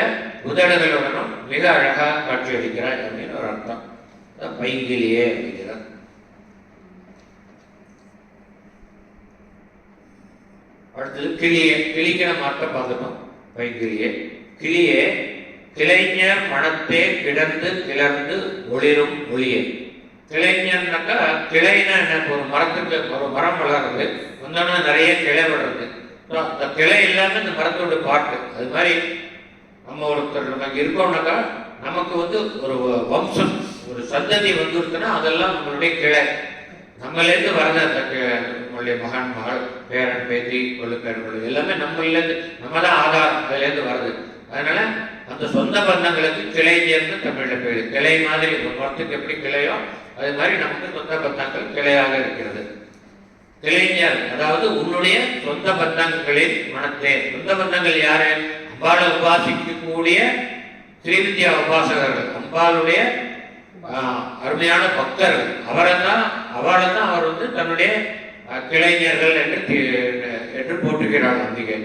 Speaker 1: உதடுகளுடனும் மிக அழகாக காட்சி அளிக்கிறார் அப்படின்னு ஒரு அர்த்தம். பைங்கிலியே அப்படிங்கிறார். அடுத்தது கிளியே. கிளிக்கு நம்ம அர்த்தம் பார்த்துட்டோம். பைங்கிலியே. கிளியே கிளைஞர் மனத்தே கிடந்து கிளர்ந்து ஒளிரும் ஒளியே. கிளைஞர்னாக்கா கிளைனா என்ன? ஒரு மரத்துக்கு ஒரு மரம் வளர்றது வந்தோன்னா நிறைய கிளை விடுறது. அந்த கிளை இல்லாமல் இந்த மரத்தோட பாட்டு. அது மாதிரி நம்ம ஒருத்தர் நமக்கு இருக்கோம்னாக்கா நமக்கு வந்து ஒரு வம்சம், ஒரு சந்ததி வந்துருக்குன்னா அதெல்லாம் நம்மளுடைய கிளை. நம்மளேருந்து வரது. அந்த நம்மளுடைய மகன் மகள் பேரன் பேத்தி கொள்ளுப்பேரன் எல்லாமே நம்மளேருந்து, நம்ம தான் ஆதாரம், அதுலேருந்து வருது. அதனால அந்த சொந்த பந்தங்களுக்கு கிளைஞர்னு தமிழ்ல பேரு. கிளை மாதிரி ஒரு மரத்துக்கு எப்படி கிளையோ அது மாதிரி நமக்கு சொந்த பந்தங்கள் கிளையாக இருக்கிறது. கிளைஞர் அதாவது உன்னுடைய சொந்த பந்தங்களின் மனத்தே. சொந்த பந்தங்கள் யாரு? அம்பாளை உபாசிக்கக்கூடிய ஸ்ரீவித்யா உபாசகர்கள், அம்பாளுடைய அருமையான பக்தர்கள். அவளை தான் அவர் வந்து தன்னுடைய கிளைஞர்கள் என்று போற்றுகிறாள் அம்பிகை.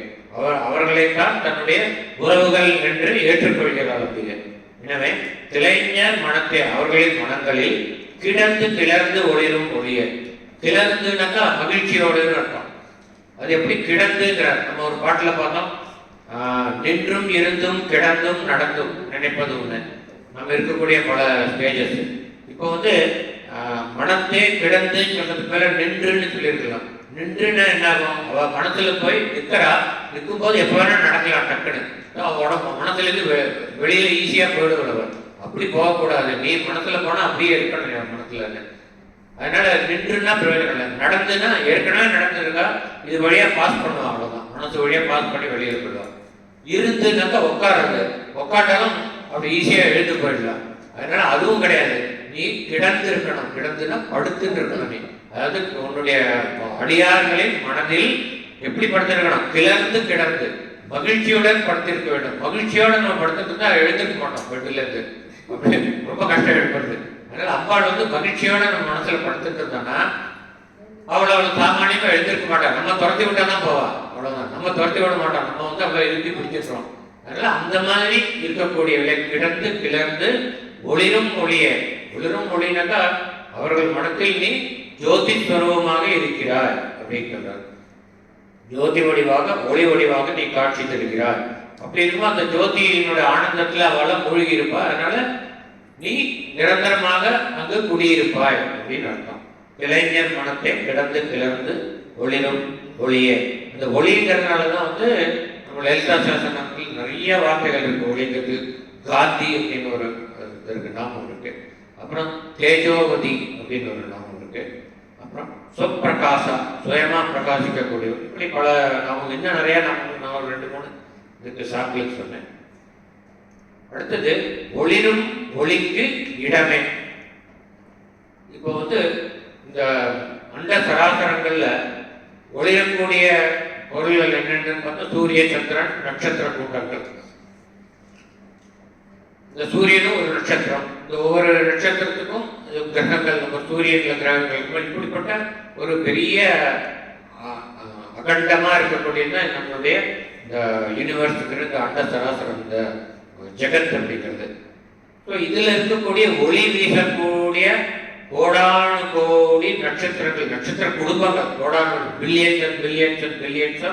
Speaker 1: அவர்களைத்தான் தன்னுடைய உறவுகள் என்று ஏற்றுக்கொள்கிறார் அம்பிகை. எனவே கிளைஞர் மனத்தை அவர்களின் மனங்களில் கிடந்து கிளர்ந்து ஒளிரும் ஒளிய. கிளர்ந்துனாக்கா மகிழ்ச்சியோடு அர்த்தம். அது எப்படி கிடந்துங்கிறார்? நம்ம ஒரு பாட்டுல பார்த்தோம், நின்றும் இருந்தும் கிடந்தும் நடந்தும் நினைப்பது ஒண்ணு. நம்ம இருக்கக்கூடிய பல ஸ்டேஜஸ். இப்போ வந்து மனத்தே கிடந்து சொல்றதுக்கு மேல நின்றுன்னு சொல்லியிருக்கலாம். நின்றுன்னா என்ன ஆகும்? அவ மனசுல போய் நிற்கிறா. நிற்கும் போது எப்ப வேணா நடக்கலாம் டக்குன்னு. உடம்பு மனசுல இருந்து வெளியில ஈஸியா போயிடுவவர். அப்படி போகக்கூடாது. நீ மனசுல போனா அப்படியே இருக்கணும் மனசுல. அதனால நின்றுன்னா பிரயோஜனம் இல்லை. நடந்துன்னா ஏற்கனவே நடந்துருக்கா, இது வழியா பாஸ் பண்ணுவான், அவ்வளவுதான். மனசு வழியா பாஸ் பண்ணி வெளியே போயிடுவான். இருந்துனாக்கா உட்காருறது. உட்காட்டாலும் அப்படி ஈஸியா எழுந்து போயிடலாம். அதனால அதுவும் கிடையாது. நீ கிடந்து இருக்கணும். கிடந்துன்னா படுத்துன்னு இருக்கணும். நீ அதாவது உன்னுடைய அடியார்களின் மனதில் எப்படி படுத்திருக்கணும்? கிளர்ந்து கிடந்து மகிழ்ச்சியுடன் படுத்திருக்க வேண்டும். மகிழ்ச்சியோட நம்ம படுத்துட்டு எழுந்திருக்க மாட்டோம் பெட்டில இருந்து. அப்படி ரொம்ப கஷ்டம் எழுப்புறது. அதனால அம்பாள் மகிழ்ச்சியோட நம்ம மனசுல படுத்துட்டு இருந்தோம்னா அவளை சாமானியமா எழுந்திருக்க மாட்டான். நம்ம துரத்தி விட்டா தான் போவா, அவ்வளவுதான். நம்ம துரத்தி விட மாட்டோம், நம்ம அவளை இறுக்கி பிடிச்சிருக்கோம். அதனால அந்த மாதிரி இருக்கக்கூடியவளை கிடந்து கிளர்ந்து ஒளிரும் ஒளிய. ஒளிரும் ஒளினாக்கா அவர்கள் மனத்தில் நீ ஜோதி ஸ்வரூபமாக இருக்கிறாய் அப்படிங்கிறார். ஜோதி வடிவாக ஒளி வடிவாக நீ காட்சி தருகிறாய். அப்படி இருக்கும் அந்த ஜோதியினுடைய ஆனந்தத்துல அவளை மூழ்கி இருப்பாய். அதனால நீ நிரந்தரமாக அங்கு குடியிருப்பாய் அப்படின்னு அர்த்தம். இளைஞர் மனத்தை கிடந்து கிளர்ந்து ஒளிரும் ஒளிய. அந்த ஒளிங்கிறதுனாலதான் நம்ம லலிதா சாசனத்தில் நிறைய வார்த்தைகள் இருக்கு. ஒளிங்கிறது காந்தி அப்படின்னு ஒரு இருக்கு, நாமம் இருக்கு. அப்புறம் தேஜோவதி அப்படின்னு ஒரு நாமம் இருக்கு. அப்புறம் சொப்பிரகாசா, சுயமா பிரகாசிக்கக்கூடிய, இப்படி பல நாமம், இன்னும் நிறைய நாமம். நான் ஒரு 2-3 இதுக்கு சாப்பிட்டு சொன்னேன். அடுத்தது ஒளிரும் ஒளிக்கு இடமே. இப்போ இந்த அண்ட சராசரங்கள்ல ஒளிரக்கூடிய பொருள்கள் என்னென்னு பார்த்தா சூரிய, சந்திரன், நட்சத்திர கூட்டங்கள். இந்த சூரியனும் ஒரு நட்சத்திரம். இந்த ஒவ்வொரு நட்சத்திரத்துக்கும் கிரகங்கள், நம்ம சூரியன்ல கிரகங்கள், இப்படிப்பட்ட ஒரு பெரிய அகண்டமா இருக்கக்கூடியது நம்மளுடைய இந்த யூனிவர்ஸுங்கிற இந்த அண்ட சராசரம், இந்த ஜெகத் அப்படிங்கிறது. ஸோ இதுல இருக்கக்கூடிய ஒளி வீசக்கூடிய கோடானு கோடி நட்சத்திரங்கள், நட்சத்திர குடும்பங்கள், கோடானு billions and billions and billions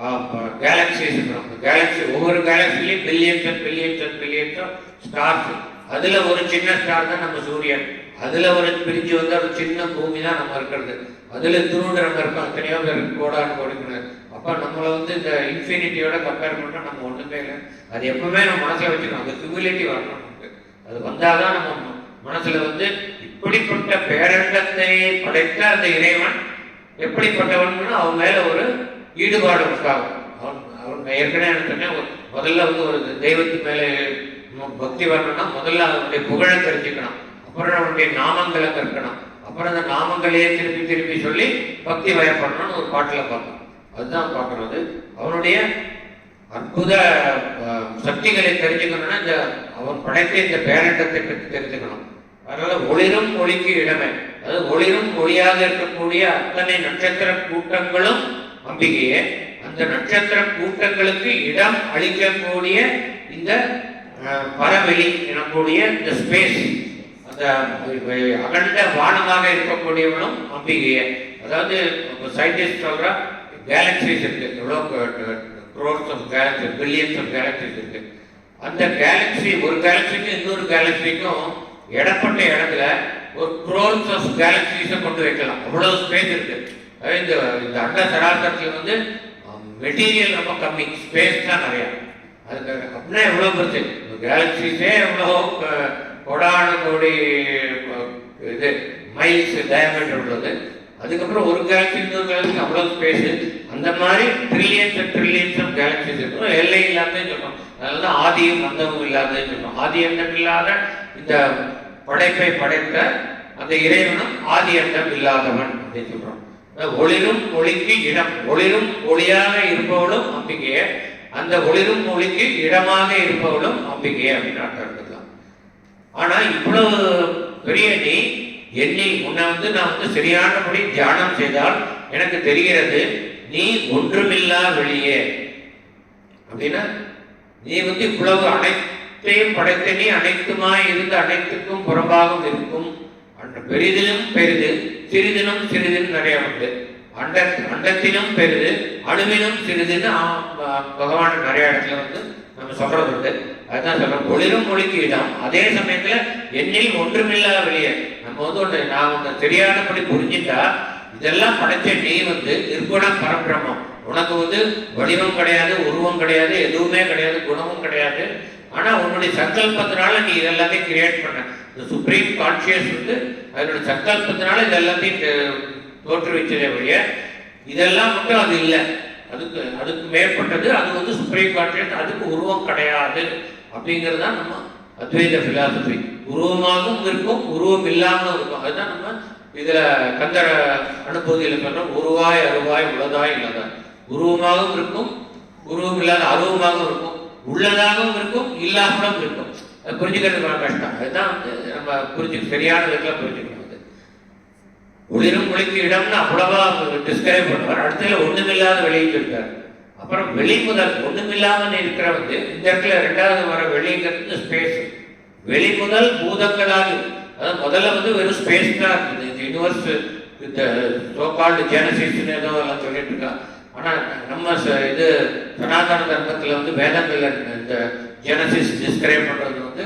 Speaker 1: of galaxies. Galaxy, ஒவ்வொரு கேலக்சிலையும் billions and billions and billions of stars. அதுல ஒரு சின்ன ஸ்டார் தான் நம்ம சூரியன். அதுல ஒரு பிரிஞ்சு ஒரு சின்ன பூமி தான் நம்ம இருக்கிறது. அதுல திருவிட நம்ம இருக்கோம், எத்தனையோ பேர் கோடானு கோடிக்கிறது. அப்ப நம்மளை இந்த இன்ஃபினிட்டியோட கம்பேர் பண்ணா நம்ம ஒண்ணுமே இல்லை. அது எப்பவுமே நம்ம மனசுல வச்சுக்கணும். அந்த ஹியூமிலிட்டி வரணும் நமக்கு. அது வந்தாதான் நம்ம மனசுல இப்படிப்பட்ட பேரண்டத்தை படைத்த அந்த இறைவன் எப்படிப்பட்டவன் அவன் மேல ஒரு ஈடுபாடு உண்டாகும். அவன் ஏற்கனவே சொன்னேன், முதல்ல ஒரு தெய்வத்து மேல பக்தி வரணும்னா முதல்ல அவனுடைய புகழை தெரிஞ்சுக்கணும். அப்புறம் அவனுடைய நாமங்களை கற்கணும். அப்புறம் அந்த நாமங்களையே திருப்பி திருப்பி சொல்லி பக்தி வயப்படணும்னு ஒரு பாட்டுல பார்க்கணும். அதுதான் பார்க்கறது. அவனுடைய அற்புத சக்திகளை தெரிஞ்சுக்கணும்னா அவன் படைத்த இந்த பேரண்டத்தை பற்றி தெரிஞ்சுக்கணும். அதனால ஒளிரும் ஒளிக்கு இடமே. அதாவது ஒளிரும் ஒளியாக இருக்கக்கூடிய அத்தனை நட்சத்திர கூட்டங்களும் அம்பிகையே. அந்த நட்சத்திர கூட்டங்களுக்கு இடம் அளிக்கக்கூடிய இந்த பரவெளி எனக்கூடிய இந்த ஸ்பேஸ், அந்த அகண்ட வானமாக இருக்கக்கூடியவனும் அம்பிகையே. அதாவது சயின்டிஸ்ட் சொல்ற கேலக்சிஸ் இருக்கு, எவ்வளோ crores of galaxies, billions of galaxies இருக்கு. அந்த கேலக்சி, ஒரு கேலக்சிக்கும் இன்னொரு கேலக்சிக்கும் இடப்பட்ட இடத்துல ஒரு crores of galaxies கொண்டு வைக்கலாம். அவ்வளவு ஸ்பேஸ் இருக்கு. இந்த அண்ட சராசரத்துல மெட்டீரியல் ரொம்ப கம்மி, ஸ்பேஸ் தான் நிறைய. அதுக்கு அப்படின்னா எவ்வளவு பெருசு கேலக்சிஸே, எவ்வளோ கோடானு கோடி இது மைல்ஸ் டயமீட்டர் உள்ளது. அதுக்கப்புறம் ஒரு கேலக்சி இன்னொரு கேலக்சி அவ்வளவு ஸ்பேஸ். அந்த மாதிரி trillions and trillions of galaxies இருக்கும். எல்லை இல்லாதன்னு சொல்றோம். அதனாலதான் ஆதியும் அந்தமும் இல்லாதன்னு சொல்றோம். ஆதி அந்தம் இல்லாத இந்த படைப்பை படைத்த அந்த இறைவனும் ஆதி அந்தம் இல்லாதவன் அப்படின்னு சொல்றோம். ஒளிரும் ஒளிக்கு இடம், ஒளிரும் ஒளியாக இருப்பவளும் அம்பிகையே, அந்த ஒளிரும் ஒளிக்கு இடமாக இருப்பவளும் அம்பிகையே அப்படின்னு அர்த்தம் எடுத்துக்கலாம். ஆனா இவ்வளவு பெரிய நீ என்னை உன்னை நான் சரியானபடி தியானம் செய்தால் எனக்கு தெரிகிறது நீ ஒன்றுமில்லா வெளியே. அப்படின்னா நீ இவ்வளவு அனைத்தையும் படைத்த நீ அனைத்துமாய் இருந்து அனைத்துக்கும் புறம்பாகவும் இருக்கும். பெரிதிலும் பெரிது, சிறிதிலும் சிறிதுன்னு நிறைய உண்டு. அண்டத்திலும் பெரிது, அணுவிலும் சிறிதுன்னு பகவான் நிறைய இடத்துல நம்ம சொல்றது உண்டு. அதுதான் சொல்றோம், ஒளிரும் ஒளிக்கு இடம். அதே சமயத்துல என்னில் ஒன்றுமில்லா வெளியே. நம்ம நான் சரியானபடி புரிஞ்சுட்டா இதெல்லாம் படைச்ச நீ நிர்குணம் பரபிரமம். உனக்கு வடிவம் கிடையாது, உருவம் கிடையாது, எதுவுமே கிடையாது, குணமும் கிடையாது. ஆனா உன்னுடைய சங்கல்பத்தினால நீ இதெல்லாத்தையும் கிரியேட் பண்ண. இந்த சுப்ரீம் கான்சியஸ் அதனுடைய சங்கல்பத்தினால இதெல்லாத்தையும் தோற்றுவிச்சதே வழிய இதெல்லாம் மட்டும் அது இல்லை. அதுக்கு மேற்பட்டது. அது சுப்ரீம் கான்சியஸ், அதுக்கு உருவம் கிடையாது. அப்படிங்கிறது தான் நம்ம அத்வைத பிலாசபி. உருவமாகவும் இருக்கும், உருவம் இல்லாமல் இருக்கும். அதுதான் நம்ம இதுல கந்தர அனுபூதியில் சொல்றோம், உருவாய் அருவாய் உள்ளதாய் இல்லாதாய். உருவமாகவும் இருக்கும், உருவம் இல்லாத அருவமாகவும் இருக்கும், உள்ளதாகவும் இருக்கும், இல்லாமலும் இருக்கும். அது புரிஞ்சுக்கிறது ரொம்ப கஷ்டம். அதுதான் நம்ம சரியான விதத்தில் புரிஞ்சுக்கணும். ஒளிரும் ஒளிக்கு இடம்னு அவ்வளவா டிஸ்கிரைப் பண்ணுவார். அடுத்ததுல ஒண்ணுமில்லாத வெளியிட்டு இருக்காரு. அப்புறம் வெளி முதல் ஒண்ணுமில்லாமல் இருக்கிற இந்த இடத்துல ரெண்டாவது வர வெளிங்கிறது ஸ்பேஸ். வெளி முதல் பூதங்களாக, அதாவது முதல்ல வெறும் ஸ்பேஸ் தான் இருக்குது. இந்த யூனிவர்ஸ் இந்த சோகால்டு ஜெனசிஸ்ன்னு ஏதோ எல்லாம் சொல்லிட்டு இருக்கா. ஆனா நம்ம இது சனாதன தர்மத்துல வேதங்கள்ல இந்த ஜெனசிஸ் டிஸ்கிரைப் பண்றது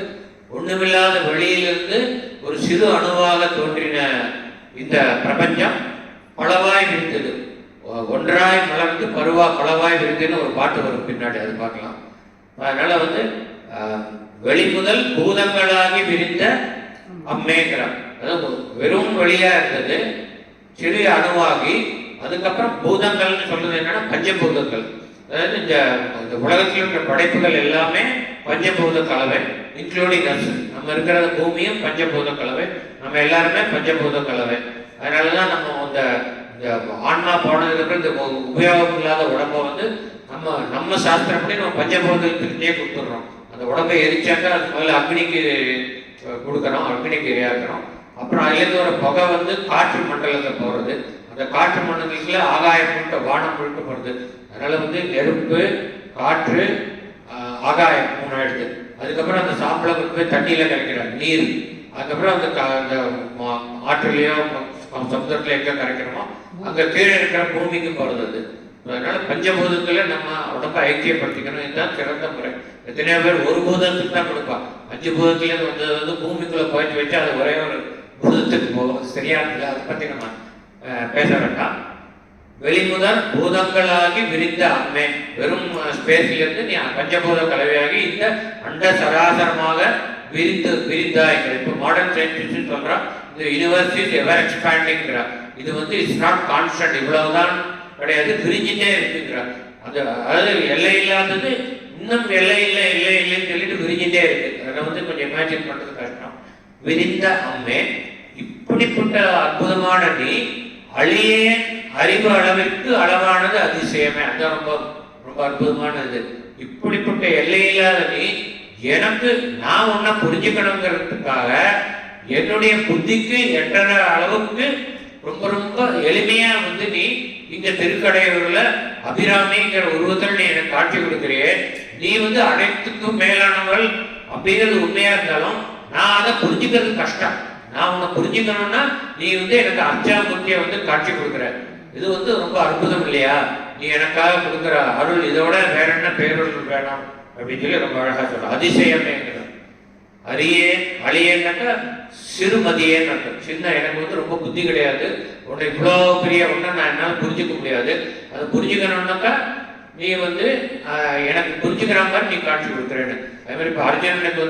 Speaker 1: ஒண்ணுமில்லாத வெளியிலிருந்து ஒரு சிறு அணுவாக தோன்றின இந்த பிரபஞ்சம் பலவாய் விரிந்தது, ஒன்றாய் மலர்ந்து பலவாய் விரிந்துன்னு ஒரு பாட்டு வரும் பின்னாடி, அது பார்க்கலாம். அதனால வெளி முதல் பூதங்களாகி விரிந்த அம்மேங்கிறார். அதாவது வெறும் வெளியா இருந்தது சிறிய அணுவாகி அதுக்கப்புறம் பூதங்கள்னு சொல்றது என்னன்னா பஞ்சபூதங்கள். அதாவது இந்த உலகத்தில் இருக்கிற படைப்புகள் எல்லாமே பஞ்சபூத கலவை, இன்க்ளூடிங் அஸ். நம்ம இருக்கிற பூமியும் பஞ்சபூத கலவை, நம்ம எல்லாருமே பஞ்சபூத கலவை. அதனாலதான் நம்ம இந்த ஆன்மா போனதுக்கு அப்புறம் இந்த உபயோகம் இல்லாத உடம்பை நம்ம சாஸ்திரப்படி நம்ம பஞ்சபூதத்துக்கிட்டே கொடுத்துடுறோம். அந்த உடம்பை எரிச்சாக்கா அது முதல்ல அக்னிக்கு கொடுக்குறோம், அக்னிக்கு இரையாக்குறோம். அப்புறம் அதுலேருந்து ஒரு புகை காற்று மண்டலத்தை போகிறது. அந்த காற்று மண்டலத்துல ஆகாயம் முழுக்க வானம் முழுக்க போகிறது. அதனால நெருப்பு, காற்று, ஆகாயம் 3 ஆயிடுது. அதுக்கப்புறம் அந்த சாம்பலை கொண்டு போய் தண்ணியில கரைக்கிறாங்க, நீர். அதுக்கப்புறம் அந்த ஆற்றுலையோ சமுதிரத்துல எங்க கரைக்கிறோமோ அங்க கீழே இருக்கிற பூமிக்கு போறது. அதனால பஞ்சபூதத்துல நம்ம உடம்பை ஐக்கியப்படுத்திக்கணும். இதுதான் சிறந்த முறை. எத்தனையோ பேர் ஒரு பூதத்துக்கு தான் கொடுப்பான். 5 பூதத்துல வந்தது பூமிக்குள்ள போயிட்டு வச்சு அது ஒரே ஒரு பூதத்துக்கு போகும். சரியா இல்லை, அதை பத்தி நம்ம பேச வேண்டாம். வெளிமுதல் பூதங்களாகி விரிந்த அம்மே, வெறும் ஸ்பேஸ்ல இருந்து நீ பஞ்சபூத கலவையாகி இந்த அண்ட சராசரமாக விரிந்தாய்கிற. இப்போ மாடர்ன் சயின்டிஸ்ட் சொல்றான், இந்த யூனிவர்ஸ் இஸ் எவர் எக்ஸ்பேண்டிங்கிறா. இது இட்ஸ் நாட் கான்ஸ்டன்ட், இவ்வளவுதான் கிடையாது, விரிஞ்சிட்டே இருக்குங்கிறார். அதாவது எல்லை இல்லாதது இன்னும் எல்லை இல்லைன்னு சொல்லிட்டு விரிஞ்சிட்டே இருக்கு. அதை கொஞ்சம் இமேஜின் பண்றது கஷ்டம். விரிந்த அம்மே, இப்படிப்பட்ட அற்புதமான நீ அழியே அறிவு அளவிற்கு அளவானது அதிசயமே. அதுதான் ரொம்ப ரொம்ப அற்புதமானது. இப்படிப்பட்ட எல்லையில்லாத நீ எனக்கு நான் உன்னை புரிஞ்சுக்கணுங்கிறதுக்காக என்னுடைய புத்திக்கு எட்டற அளவுக்கு ரொம்ப ரொம்ப எளிமையா நீ இங்க திருக்கடையூர்ல அபிராமிங்கிற உருவத்தில் நீ எனக்கு காட்சி கொடுக்கிறியே. நீ அனைத்துக்கும் மேலானவள் அப்படிங்கிறது உண்மையா இருந்தாலும் நான் அதை புரிஞ்சுக்கிறது கஷ்டம். நான் உன்னை புரிஞ்சுக்கணும்னா நீ எனக்கு அர்ச்சாமூர்த்தியை காட்சி கொடுக்குற. இது ரொம்ப அற்புதம் இல்லையா? நீ எனக்காக கொடுக்குற அருள், இதோட வேற என்ன பேரருள் வேணும் அப்படின்னு சொல்லி ரொம்ப அழகா சொல்ற. அதிசயமேங்கிற அழியேன்னாக்கா சிறுமதியேன்னு அர்த்தம். சின்ன எனக்கு ரொம்ப புத்தி கிடையாது, உன்னை இவ்வளோ பெரிய ஒன்றை நான் என்னால் புரிஞ்சுக்க முடியாது. அதை புரிஞ்சுக்கணும்னாக்கா நீ எனக்கு புரிஞ்சுக்கிற மாதிரி நீ காட்சி கொடுக்குறேன்னு. அதே மாதிரி இப்போ அர்ஜுனனுக்கு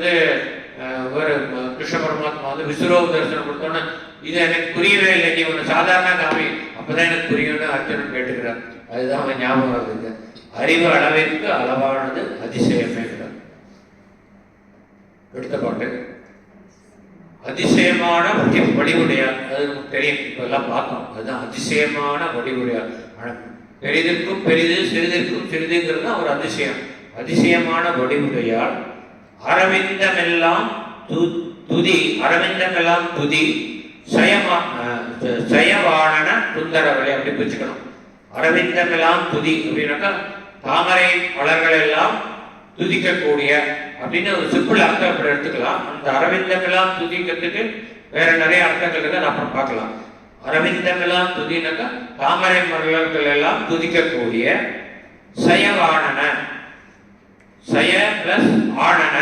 Speaker 1: ஒரு கிருஷ்ண பரமாத்மா விஸ்வரூப தரிசனம் கொடுத்தோன்னா இது எனக்கு புரியவே இல்லை, நீ ஒன்று சாதாரண காமி, அப்பதான் எனக்கு புரியும்னு அர்ஜுனன் கேட்டுக்கிறான். அதுதான் அவன் ஞாபகம் வருது. அறிவு அளவிற்கு அளவானது அதிசயமே. எடுத்த பாட்டு அதிசயமான வடிவுடையார். அது நமக்கு தெரியும், இப்ப எல்லாம் பார்த்தோம். அதுதான் அதிசயமான வடிவுடையார். பெரிதிற்கும் பெரிது, சிறிதிற்கும் சிறிதுங்கிறது தான் ஒரு அதிசயம். அதிசயமான வடிவுடையார். அரவிந்தமெல்லாம் துதி, அரவிந்தமெல்லாம் துதி சயவாணன சுந்தரவரை அப்படி பிரிச்சுக்கணும். அரவிந்தமெல்லாம் துதி அப்படின்னாக்கா தாமரை மலர்கள் எல்லாம் துதிக்கக்கூடிய அப்படின்னு ஒரு சிம்பிள் அர்த்தம் அப்படி எடுத்துக்கலாம். அந்த அரவிந்தமெல்லாம் துதிக்கிறதுக்கு வேற நிறைய அர்த்தங்கள் இருக்கு, அதை அப்புறம் பார்க்கலாம். அரவிந்தமெல்லாம் துதினாக்கா தாமரை மலர்கள் எல்லாம் துதிக்கக்கூடிய சயவாணன, சய பிளஸ் ஆனன,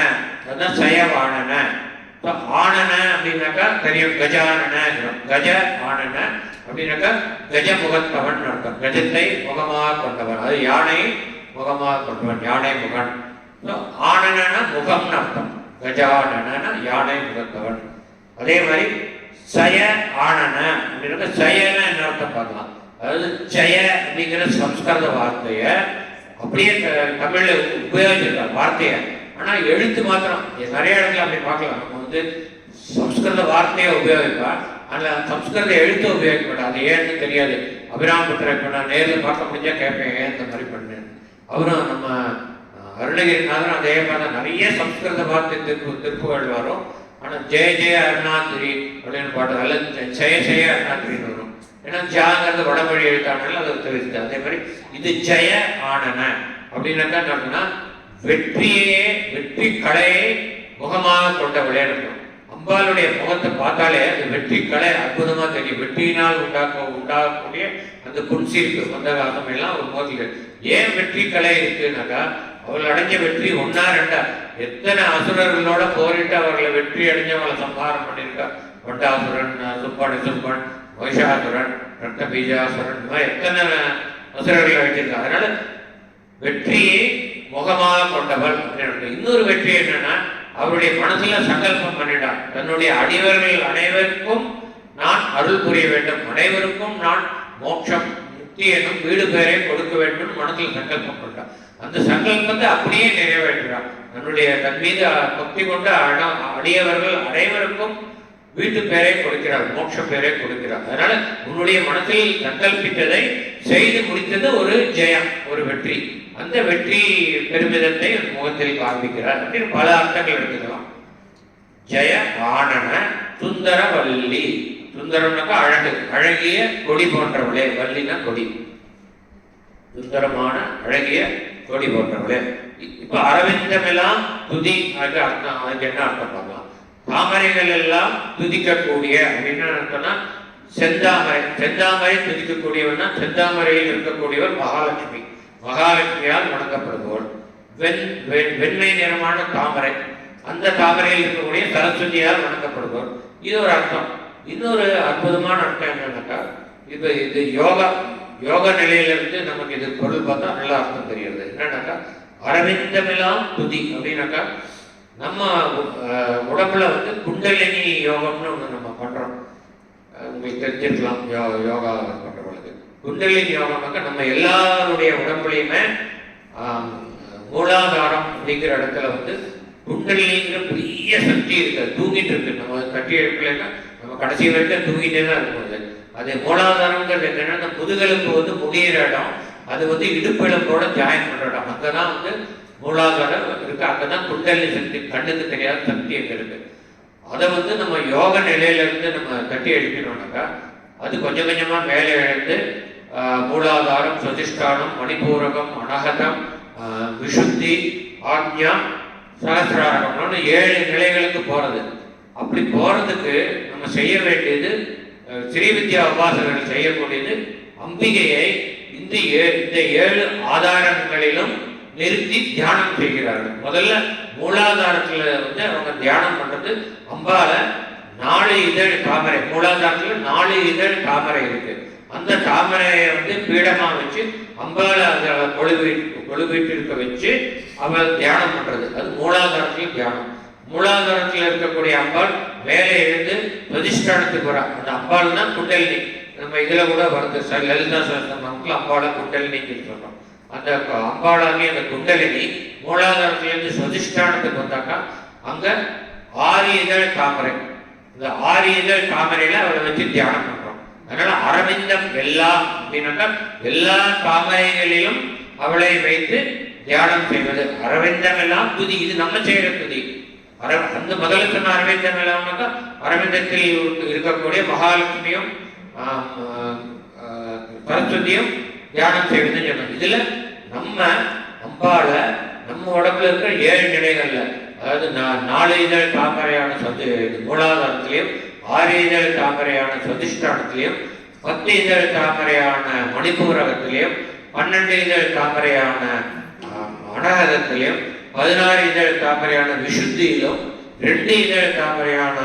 Speaker 1: அதுதான் சயவாணன. ஆனன அப்படின்னாக்கா தெரியும், கஜானன. கஜ ஆனன அப்படின்னாக்கா கஜ முகத்தவன் அர்த்தம். கஜத்தை முகமாக கொண்டவன், அது யானை முகமாக கொண்டவன், யானை முகன். ஆனன முகம்னு அர்த்தம். கஜானன யானை முகத்தவன். அதே மாதிரி சய ஆனன அப்படின்னாக்கா சயன என்ன அர்த்தம் பார்க்கலாம். அதாவது ஜெய அப்படிங்கிற சம்ஸ்கிருத வார்த்தைய அப்படியே தமிழ்ல உபயோகிச்சிருக்காங்க வார்த்தைய. ஆனா எழுத்து மாத்திரம் நிறைய இடத்துல அப்படி பார்க்கலாம். நம்ம சம்ஸ்கிருத வார்த்தையை உபயோகிப்பார், ஆனால் சம்ஸ்கிருத எழுத்து உபயோகிக்க மாட்டார். அது ஏன்னு தெரியாது. அபிராமபுத்திர இப்போ நான் நேரில் பார்க்க முடிஞ்சா கேட்பேன், ஏன் இந்த மாதிரி பண்ணேன். அவரும் நம்ம அருணகிரிநாதரும் அதே மாதிரி நிறைய சம்ஸ்கிருத வார்த்தை திருப்புகள் வரும். ஆனால் ஜெய ஜெய அருணாதிரி அப்படின்னு பாட்டு, அல்லது ஜெய ஜெய அருணாதிரின்னு வரும். ஏன்னா ஜாங்கிறது வடமொழி எழுத்தானாலும் அதை தெரிவித்து. அதே மாதிரி இது ஜெய ஆனன அப்படின்னாக்கா என்னன்னா வெற்றியே, வெற்றி கலையை முகமாக கொண்டவளே இருக்கும். அம்பாளுடைய முகத்தை பார்த்தாலே அந்த வெற்றி கலை அற்புதமா தெரியும். வெற்றியினால் உண்டாகக்கூடிய அந்த புன்சிரிப்பு மந்தகாசம் எல்லாம் ஒரு முகத்தில். ஏன் வெற்றி கலை இருக்குன்னாக்கா அவர்கள் அடைஞ்ச வெற்றி ஒன்னா ரெண்டா, எத்தனை அசுரர்களோட போரிட்டு அவர்களை வெற்றி அடைஞ்சவங்களை சம்ஹாரம் பண்ணியிருக்கா. வண்டாசுரன், சுப்பன், வைஷாசுரன், ரத்த பீஜாசுரன், இந்த மாதிரி எத்தனை அசுரர்களை வச்சிருக்கா. அதனால வெற்றியை முகமாக கொண்டவள் அப்படின்னு. இன்னொரு வெற்றி என்னன்னா அவருடைய மனசுல சங்கல்பம் பண்ணிட்டான், தன்னுடைய அடிவர்கள் அனைவருக்கும் நான் அருள் புரிய வேண்டும், அனைவருக்கும் நான் மோட்சம் முக்தி என்னும் வீடு பேரை கொடுக்க வேண்டும் மனசுல சங்கல்பம் பண்ணிட்டான். அந்த சங்கல்பத்தை அப்படியே நிறைவேற்றுறான். தன் மீது பக்தி கொண்டு அடியவர்கள் அனைவருக்கும் வீட்டு பேரை கொடுக்கிறார், மோட்ச பேரை கொடுக்கிறார். அதனால உன்னுடைய மனசில் சங்கல்பித்ததை செய்து முடித்தது ஒரு ஜெயம், ஒரு வெற்றி. அந்த வெற்றி பெருமிதத்தை முகத்தில் காண்பிக்கிறார் அப்படின்னு பல அர்த்தங்கள் எடுத்துக்கலாம். ஜெய ஆனன சுந்தர வள்ளி. சுந்தரம்னாக்கா அழகு, அழகிய கொடி போன்றவளே. வள்ளினா கொடி, சுந்தரமான அழகிய கொடி போன்றவளே. இப்ப அரவிந்தமெல்லாம் துதி, அதுக்கு அர்த்தம், அதுக்கு என்ன அர்த்தம் பார்க்கலாம். தாமரைகள் எல்லாம் துதிக்கக்கூடிய அப்படின்னு சொன்னா செந்தாமரை. செந்தாமரை துதிக்கக்கூடியவன்னா செந்தாமரையில் இருக்கக்கூடியவர் மகாலட்சுமி, மகாலட்சுமியால் வணங்கப்படுபவர். வெண்மை நிறமான தாமரை, அந்த தாமரையில் இருக்கக்கூடிய சரஸ்வதியால் வணங்கப்படுபவர். இது ஒரு அர்த்தம். இன்னொரு அற்புதமான அர்த்தம் என்னன்னாக்கா, இது யோக நிலையிலிருந்து நமக்கு இது பொருள் பார்த்தா நல்ல அர்த்தம் தெரிகிறது. என்னன்னாக்கா அரவிந்தமெல்லாம் துதி அப்படின்னாக்கா நம்ம உடம்புல குண்டலினி யோகம்னு ஒன்று நம்ம பண்றோம். உங்களுக்கு தெரிஞ்சிருக்கலாம், யோகா பண்றவங்களுக்கு. குண்டலினி யோகம்னாக்கா நம்ம எல்லாருடைய உடம்புலையுமே மூலாதாரம் அப்படிங்கிற இடத்துல குண்டலினிங்கிற பெரிய சக்தி இருக்கு, தூங்கிட்டு இருக்கு. நம்ம கட்டி எடுக்கலைன்னா நம்ம கடைசி வரைக்கும் தூங்கிட்டே தான் இருக்கும். அது மூலாதாரங்கிறது என்னன்னா அந்த முதுகெலும்பு முடிகிற இடம், அது இடுப்பெலும்போட ஜாயின் பண்ற இடம். அங்கதான் மூலாதாரம் இருக்கு, அங்கதான் குண்டலினி சக்தி, கண்ணுக்கு தெரியாத சக்தி எங்க இருக்கு. அதை நம்ம யோக நிலையில இருந்து நம்ம தட்டி எழுப்பினோம்னாக்கா அது கொஞ்சம் கொஞ்சமா மேலே எழுந்து மூலாதாரம், சுதிஷ்டானம், மணிபூரகம், அனகதம், விசுத்தி, ஆக்ஞா, சகசிராரகம்னு 7 நிலைகளுக்கு போறது. அப்படி போறதுக்கு நம்ம செய்ய வேண்டியது, ஸ்ரீவித்யா உபாசகர்கள் செய்யக்கூடியது, அம்பிகையை இந்த 7 ஆதாரங்களிலும் நிறுத்தி தியானம் செய்கிறார்கள். முதல்ல மூலாதாரத்துல அவங்க தியானம் பண்றது அம்பால 4 இதழ் தாமரை. மூலாதாரத்துல 4 இதழ் தாமரை இருக்கு. அந்த தாமரையை பீடமா வச்சு அம்பால அதை கொழுவீட்டு இருக்க வச்சு அவள் தியானம் பண்றது. அது மூலாதாரத்துல தியானம். மூலாதாரத்தில் இருக்கக்கூடிய அம்பாள் மேலே எழுந்து பிரதிஷ்டானத்துக்கு வரா. அந்த அம்பாள் தான் குண்டலினி. நம்ம இதுல கூட வருது, லலிதா சகஸ்ரநாமத்துல அம்பாளை குண்டலினின்னு சொல்றோம். அந்த அம்பாளாகிய அந்த குண்டலினி மூலாதாரத்திலிருந்து சுதிஷ்டானத்துக்கு வந்தாக்கா அங்க 6 இதழ் தாமரை. இந்த 6 இதழ் தாமரையில அவளை வச்சு தியானம் பண்றோம். அதனால அரவிந்தம் எல்லாம் அப்படின்னாக்கா எல்லா தாமரைகளிலும் அவளை வைத்து தியானம் செய்வது. அரவிந்தம் எல்லாம் துதி, இது நம்ம செய்யற துதி. அந்த முதல்ல சொன்ன அரவிந்தம் எல்லாம்னாக்கா அரவிந்தத்தில் இருக்கக்கூடிய மகாலட்சுமியும் சரஸ்வதியும் தியானம் செய்வதுன்னு சொன்னோம். இதுல நம்ம அம்பால நம்ம உடம்புல இருக்கிற 7 நிலைகள்ல, அதாவது 4 இதழ் தாமரையான மூலாதாரத்திலையும், 6 இதழ் தாமரையான சுதிஷ்டானத்திலையும், 10 இதழ் தாமரையான மணிபூரகத்திலையும், 12 இதழ் தாமரையான அனகதத்திலையும், 16 இதழ் தாமரையான விசுத்தியிலும், 2 இதழ் தாமரையான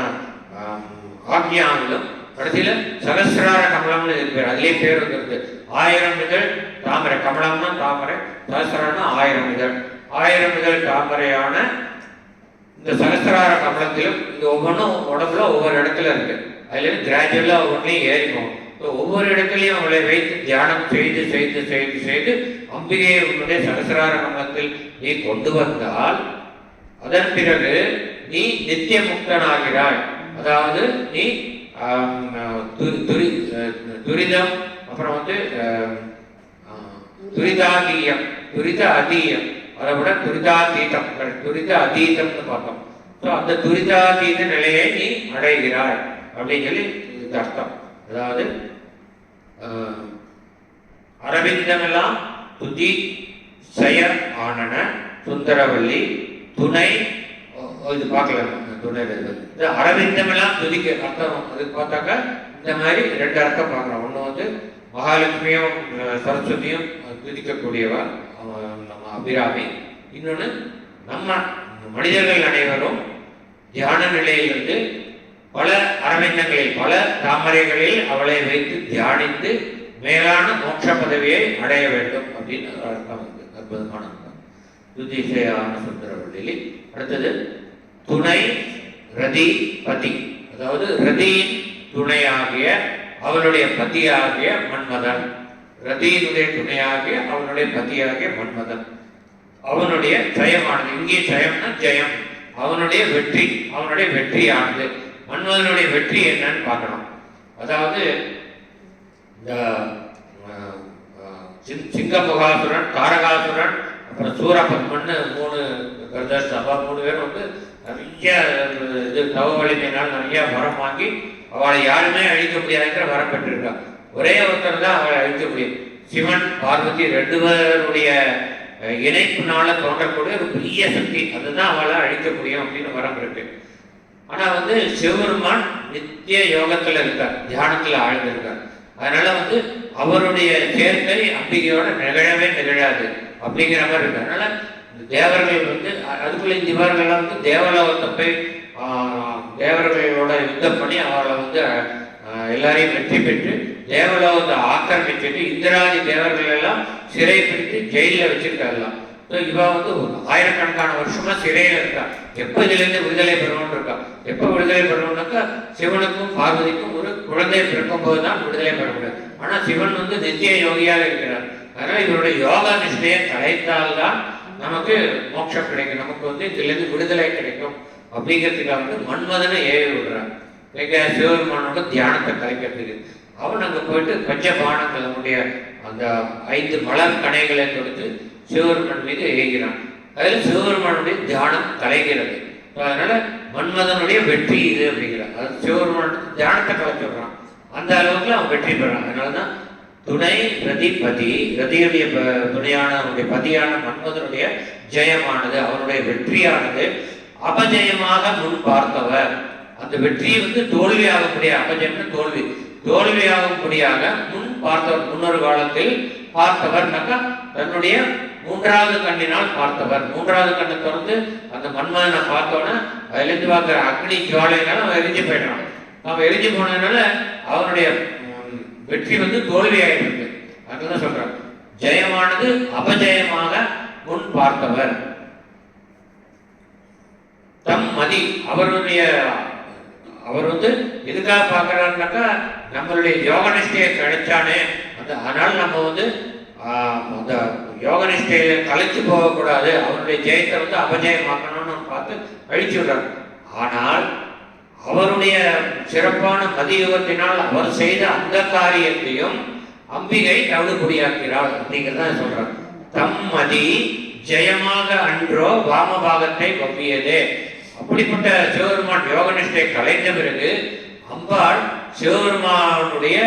Speaker 1: ஆக்ஞாவிலும், கடைசியில சகசிரார கமலம்னு இருக்கு. அதுலயே பேர் வந்துருக்கு. 1000 இதழ் தாமரை. கமலம்னா தாமரை, சகசிராரம்னா 1000 இதழ். 1000 இதழ் தாமரையான இந்த சகசிரார கமலத்திலும் இது ஒவ்வொன்றும் உடம்புல ஒவ்வொரு இடத்துல இருக்கு. அதுல கிராஜுவலா ஒவ்வொன்றையும் ஏறிக்கும். ஒவ்வொரு இடத்துலையும் அவளை வைத்து தியானம் செய்து செய்து செய்து செய்து அம்பிகையை உன்னுடைய சகசிரார கமலத்தில் நீ கொண்டு வந்தால் அதன் பிறகு நீ நித்திய முக்தனாகிறாய். அதாவது நீ துரிதம், அப்புறம் வந்து துரிதாதீயம், துரித அதீயம், அதை விட துரிதாதீதம், துரித அதீதம்னு பார்த்தோம். ஸோ அந்த துரிதாதீத நிலையை நீ அடைகிறாய் அப்படின்னு சொல்லி இது அர்த்தம். அதாவது அரவிந்தமெல்லாம் துதி சய ஆனன சுந்தரவல்லி துணை, இது பார்க்கலாம் துணை. இது அரவிந்தமெல்லாம் துதிக்க அர்த்தம். அது பார்த்தாக்கா இந்த மாதிரி ரெண்டு அர்த்தம் பார்க்கலாம். ஒன்று வந்து மகாலட்சுமியும் சரஸ்வதியும் துதிக்கக்கூடியவா நம்ம அபிராமி. இன்னொன்று நம்ம மனிதர்கள் அனைவரும் தியான நிலையிலிருந்து பல அரவிந்தங்களில் பல தாமரைகளில் அவளை வைத்து தியானித்து மேலான மோட்ச பதவியை அடைய வேண்டும் அப்படின்னு அர்த்தம். வந்து அற்புதமான அர்த்தம். துதிசையான சுந்தரவள்ளி. அடுத்தது துணை ரதி பதி, அதாவது ரதியின் துணையாகிய அவனுடைய பதியாகிய மன்மதன். ரதியினுடைய துணையாகிய அவனுடைய பதியாகிய மன்மதன். அவனுடைய ஜெயமானது, இங்கே ஜெயம்னா ஜெயம், அவனுடைய வெற்றி, அவனுடைய வெற்றியானது. மன்மதனுடைய வெற்றி என்னன்னு பார்க்கணும். அதாவது இந்த சிங்கமுகாசுரன், தாரகாசுரன், அப்புறம் சூரபத்மன்னு 3 சபா 3 பேர் வந்து நிறைய இது தவ வலிமையினால் நிறைய வரம் வாங்கி அவளை யாருமே அழிக்க முடியாதுங்கிற வரம் பெற்றிருக்கா. ஒரே ஒருத்தர் தான் அவளை அழிக்க முடியும். சிவன் பார்வதி 2 பேருடைய இணைப்புனால தோன்றக்கூடிய ஒரு பெரிய சக்தி, அதுதான் அவளை அழிக்க முடியும் அப்படின்னு வரம் இருக்கு. ஆனா வந்து சிவபெருமான் நித்திய யோகத்துல இருக்கார், தியானத்துல ஆழ்ந்திருக்கார். அதனால வந்து அவருடைய சேர்க்கை அம்பிகையோட நிகழவே நிகழாது அப்படிங்கிற மாதிரி இருக்கு. அதனால தேவர்கள் வந்து அதுக்குள்ள இவர்கள்லாம் வந்து தேவலோகத்தை போய் தேவர்களோட யுத்தம் பண்ணி அவளை வந்து எல்லாரையும் வெற்றி பெற்று தேவலோகத்தை ஆக்கிரமிச்சுட்டு இந்திராதி தேவர்கள் எல்லாம் சிறை பிடித்து ஜெயிலில் வச்சிருக்காங்களாம். ஸோ இவ வந்து ஆயிரக்கணக்கான வருஷமா சிறையில் இருக்கா. எப்போ இதுலேருந்து விடுதலை பெறணும்னு இருக்கா. எப்போ விடுதலை பெறணும்னாக்கா சிவனுக்கும் பார்வதிக்கும் ஒரு குழந்தை பிறக்கும் போது தான் விடுதலை பெற முடியாது. ஆனால் சிவன் வந்து நித்திய யோகியாக இருக்கிறார். அதனால இவருடைய யோகா நிஷ்டையை கலைத்தால்தான் நமக்கு மோட்சம் கிடைக்கும், நமக்கு வந்து இதுலேருந்து விடுதலை கிடைக்கும். அப்படிங்கிறதுக்காக வந்து மன்மதனை ஏவி விடுறான். எங்க சிவபெருமானோட தியானத்தை கலைக்கிறதுக்கு அவன் அங்கே போயிட்டு பஞ்சபானங்கள் நம்முடைய அந்த 5 மலர் கணைகளை கொடுத்து சிவபெருமான் மீது ஏகிறான். அதில் சிவபெருமானுடைய தியானம் கலைகிறது. அதனால மன்மதனுடைய வெற்றி இது அப்படிங்கிறான். அது சிவபெருமான் தியானத்தை கலைச்சிடுறான். அந்த அளவுக்கு அவன் வெற்றி பெறான். அதனாலதான் துணை ரதிபதி, ரதியுடைய துணையான அவனுடைய பதியான மன்மதனுடைய ஜெயமானது, அவனுடைய வெற்றியானது அபஜயமாக முன் பார்த்தவர். அந்த வெற்றியை வந்து தோல்வியாக முடியாது. அபஜயம்னு தோல்வி, தோல்வியாகும்படியாக முன் பார்த்தவர், முன்னொரு காலத்தில் பார்த்தவர். தன்னுடைய 3வது கண்ணினால் பார்த்தவர். 3வது கண்ணை திறந்து அந்த மன்மதனை பார்த்தோன்னா அதிலிருந்து பார்க்கிற அக்னி ஜுவாலையினால அவன் எரிஞ்சு போயிடுறான். அவன் எரிஞ்சு போனதுனால அவனுடைய வெற்றி வந்து தோல்வியாயிருக்கு. அதுதான் சொல்றான், ஜெயமானது அபஜயமாக முன் பார்த்தவர். தம் மதி, அவர் வந்து எதுக்காக பார்க்கிறாருனாக்கா நம்மளுடைய யோக நிஷ்டையை கிடைச்சானே அதனால நம்ம வந்து அந்த யோக நிஷ்டையில கலைச்சு போகக்கூடாது, அவருடைய ஜெயத்தை வந்து அபஜயமாக்கணும்னு பார்த்து அழிச்சு விடுறார். ஆனால் அவருடைய சிறப்பான மதியுகத்தினால் அவர் செய்த அந்த காரியத்தையும் அம்பிகை தவிடுபடியாக்கிறாள் அப்படிங்கிறத சொல்றார். தம் மதி ஜெயமாக அன்றோ வாமபாகத்தை வப்பியதே. அப்படிப்பட்ட சிவபெருமான் யோக நிஷ்டை கலைந்த பிறகு அம்பாள் சிவபெருமானுடைய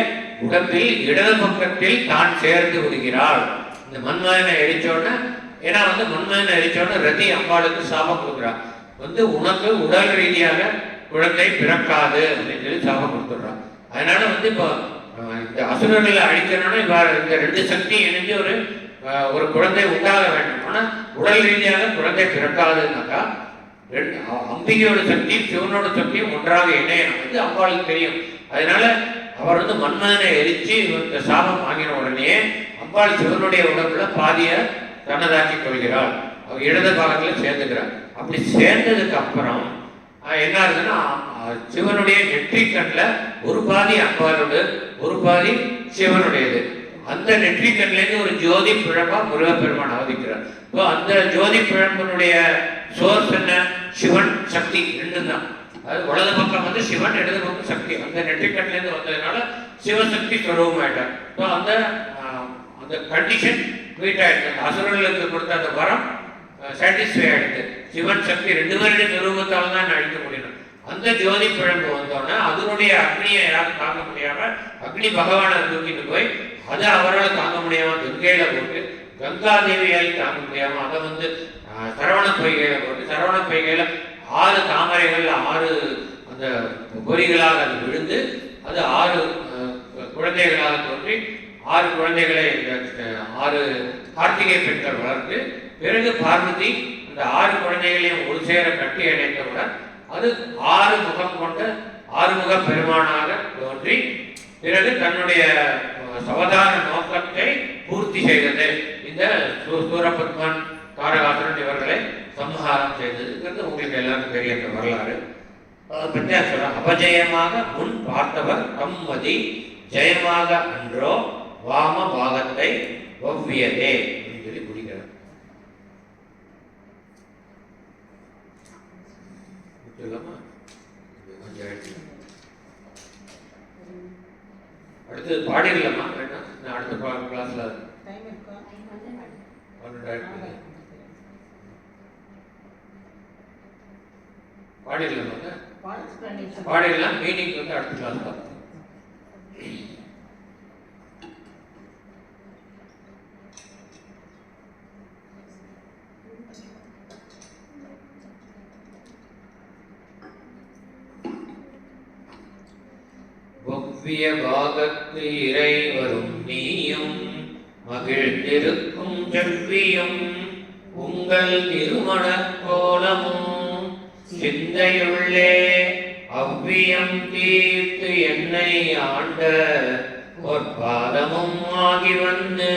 Speaker 1: உடம்பில் இடது பக்கத்தில் தான் சேர்ந்து விடுகிறாள். இந்த மன்மதனை எரிச்சோன்னு, ஏன்னா வந்து மன்மதனை எரிச்சோன்னு ரதி அம்பாளுக்கு சாபம் கொடுக்குறான். வந்து உனக்கு உடல் ரீதியாக குழந்தை பிறக்காது அப்படின்னு சொல்லி சாபம் கொடுத்துடுறான். அதனால வந்து இப்போ இந்த அசுரர்களை அழிக்கணும்னா இந்த 2 சக்தி இணைஞ்சு ஒரு குழந்தை உண்டாக வேண்டும். ஆனால் உடல் ரீதியாக குழந்தை பிறக்காதுன்னாக்கா அம்பிகையோட சக்தியும் சிவனோட சக்தியும் ஒன்றாக இணையணும். வந்து அம்பாளுக்கு தெரியும். அதனால அவர் வந்து மன்மதனை எரிச்சு இந்த சாபம் வாங்கின உடனே அம்பாள் சிவனுடைய உடம்புல பாதிய தன்னதாக்கி கொள்கிறாள். அவர் இடது பாகத்துல சேர்ந்துக்கிறார். அப்படி சேர்ந்ததுக்கு அப்புறம் என்ன ஆகுதுன்னா சிவனுடைய நெற்றிக்கண்ணில் ஒரு பாதி அம்பாளோடு ஒரு பாதி சிவனுடையது. அந்த நெற்றிக்கண்ணிலேருந்து ஒரு ஜோதி பிழம்பா முருகப்பெருமான் அவதிக்கிறார். இப்போ அந்த ஜோதி பிழம்பனுடைய சோர்ஸ் என்ன? சிவன் சக்தி 2 தான். அது வலது பக்கம் வந்து சிவன், இடது பக்கம் சக்தி. அந்த நெற்றிக்கண்ணிலேருந்து வந்ததுனால சிவசக்தி ஸ்வரூபமாயிட்டார். ஸோ அந்த அந்த கண்டிஷன் மீட் ஆயிடுச்சு. அந்த அசுரர்களுக்கு கொடுத்த அந்த வரம் சாட்டிஸ்ஃபை ஆயிடுது. சிவன் சக்தி ரெண்டு பேருடைய ஸ்வரூபத்தால் தான் அழிக்க முடியும். அந்த ஜோதி பிழம்பு வந்தோன்னா அதனுடைய அக்னியை யாரும் தாங்க முடியாம அக்னி பகவானை தூக்கிட்டு போய் அதை அவரால் தாங்க முடியாம துர்க்கையில போட்டு, கங்கா தேவியால் தாங்க முடியாம அதை வந்து சரவண பொய்கையில போட்டு, சரவண பொய்கையில 6 தாமரைகள் 6 அந்த பொறிகளாக அது விழுந்து அது 6 குழந்தைகளாக தோன்றி 6 குழந்தைகளை 6 கார்த்திகை பெண்கள் வளர்த்து, பிறகு பார்வதி அந்த 6 குழந்தைகளையும் ஒரு சேர கட்டி அணைத்தவுடன் அது 6 முகம் கொண்ட 6 முக பெருமானாக தோன்றி பிறகு தன்னுடைய சவதான நோக்கத்தை பூர்த்தி செய்தது. இந்த சூரபத்மன், தாரகாசுரன் இவர்களை சம்ஹாரம் செய்ததுங்கிறது உங்களுக்கு எல்லாருக்கும் தெரிய அந்த வரலாறு. பற்றி சொல்ற அபஜயமாக முன் பார்த்தவர் தம்மதி ஜெயமாக அன்றோ வாம பாகத்தை ஒவ்வியதே அப்படின்னு சொல்லி முடிக்கிறார். அடுத்தது பாடிடலாமா? வேண்டாம், நான் அடுத்த கிளாஸ்ல பாடிடலாமா? பாடிடலாம். மீனிங் வந்து அடுத்த கிளாஸ் பார்ப்போம். ஒவ்விய பாகத்து இறை வரும் நீயும் மகிழ்ந்திருக்கும் செவ்வியும் உங்கள் திருமணக் கோலமும் சிந்தையுள்ளே அவ்வியம் தீர்த்து என்னை ஆண்ட பொற்பாதமும் ஆகி வந்து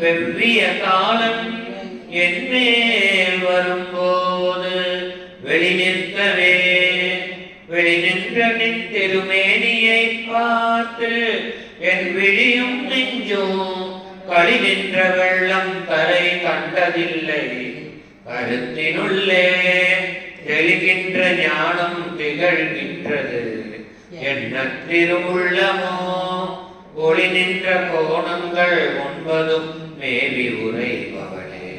Speaker 1: வெவ்விய காலம் என்மேல் வரும்போது வெளி நிற்கவே வெளி நின்ற நின் திருமேனியை பார்த்து என் விழியும் நெஞ்சும் களி நின்ற வெள்ளம் கரை கண்டதில்லை. கருத்தினுள்ளே தெளிகின்ற ஞானம் திகழ்கின்றது என்ன திருவுள்ளமோ ஒளி நின்ற கோணங்கள் 9 மேவி உரைபவளே.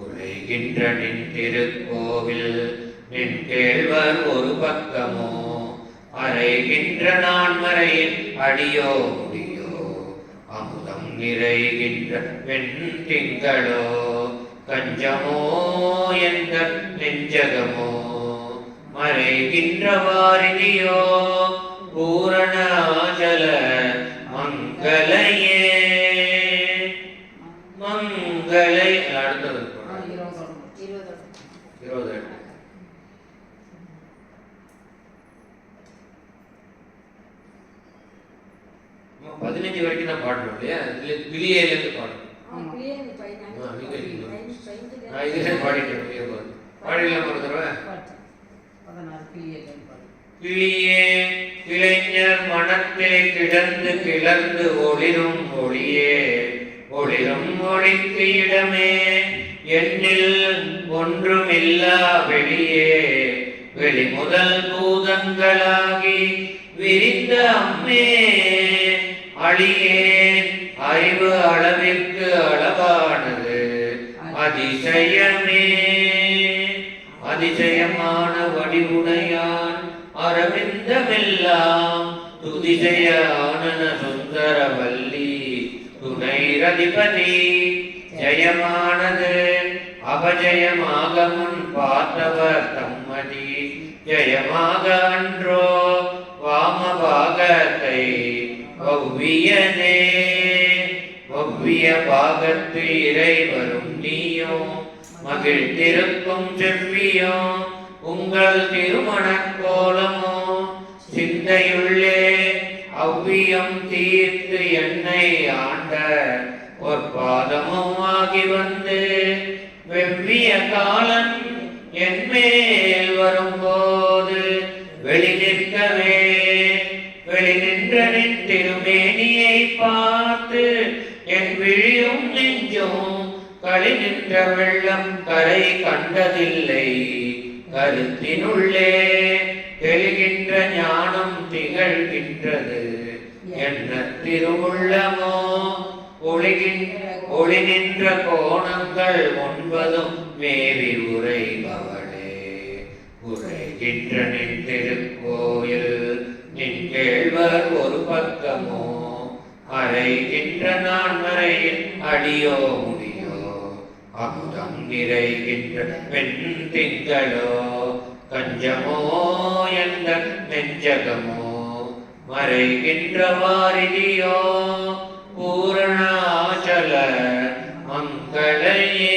Speaker 1: உரைகின்ற நின் திருக்கோவில் நின் கேள்வர் ஒரு பக்கமோ அறைகின்ற நான்மறையின் அடியோ முடியோ அமுதம் நிறைகின்ற வெண் திங்களோ கஞ்சமோ என்ற நெஞ்சகமோ மறைகின்ற வாரிதியோ பூரணாச்சல மங்களையே. மங்களை அடுத்தது 20 15 வரைக்கும் தான் பாடணும் இல்லையா? கிளியிலேருந்து பாடணும். நான் இதுலேருந்து பாடிட்டேன். பாடிடலாம் ஒரு தடவை. கிளியே இளைஞர் மனத்தை கிடந்து கிளர்ந்து ஒளிரும் ஒளியே ஒளிரும் ஒளிக்கு இடமே என்னில் ஒன்றுமில்லா வெளியே வெளி முதல் பூதங்களாகி விரிந்த அம்மே அழியே அறிவு அளவிற்கு அளவானது அதிசயமே. அதிசயமான வடிவுடையான் அரவிந்தமெல்லாம் துதிசய ஆனன சுந்தரவல்லி துணை ரதிபதி ஜெயமானது அபஜயமாக முன் பார்த்தவர் தம்மதி ஜெயமாக அன்றோ வாமபாகத்தை ஒவ்வியதே. ஒவ்விய பாகத்து இறை வரும் நீயோ மகிழ்ந்திருக்கும் செவ்வியோ உங்கள் திருமணக் கோலமோ சிந்தையுள்ளே அவ்வியம் தீர்த்து என்னை ஆண்ட பொற்பாதமும் ஆகி வந்து வெவ்விய காலன் என்மேல் வரும்போது வெளி நிற்கவே வெளி நின்ற நின் திருமேனியை பார்த்து என் விழியும் நெஞ்சும் களி நின்ற வெள்ளம் கரை கண்டதில்லை. கருத்தினுள்ளே எழுகின்ற ஞானம் திகழ்கின்றது என்ன திருவுள்ளமோ ஒளி நின்ற கோணங்கள் 9 மேவி உரைபவளே உரைகின்ற நின் திருக்கோயில் நின் கேழ்வர் ஒரு பக்கமோ அறைகின்ற நான் மறையில் அடியோ முடியோ அமுதம் நிறைகின்ற பெண் திங்களோ கஞ்சமோ எந்த நெஞ்சகமோ மறைகின்ற வாரிதியோ பூரணாச்சல மங்களையே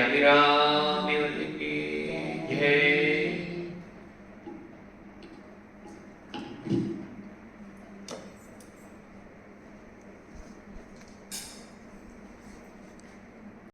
Speaker 1: அபிராம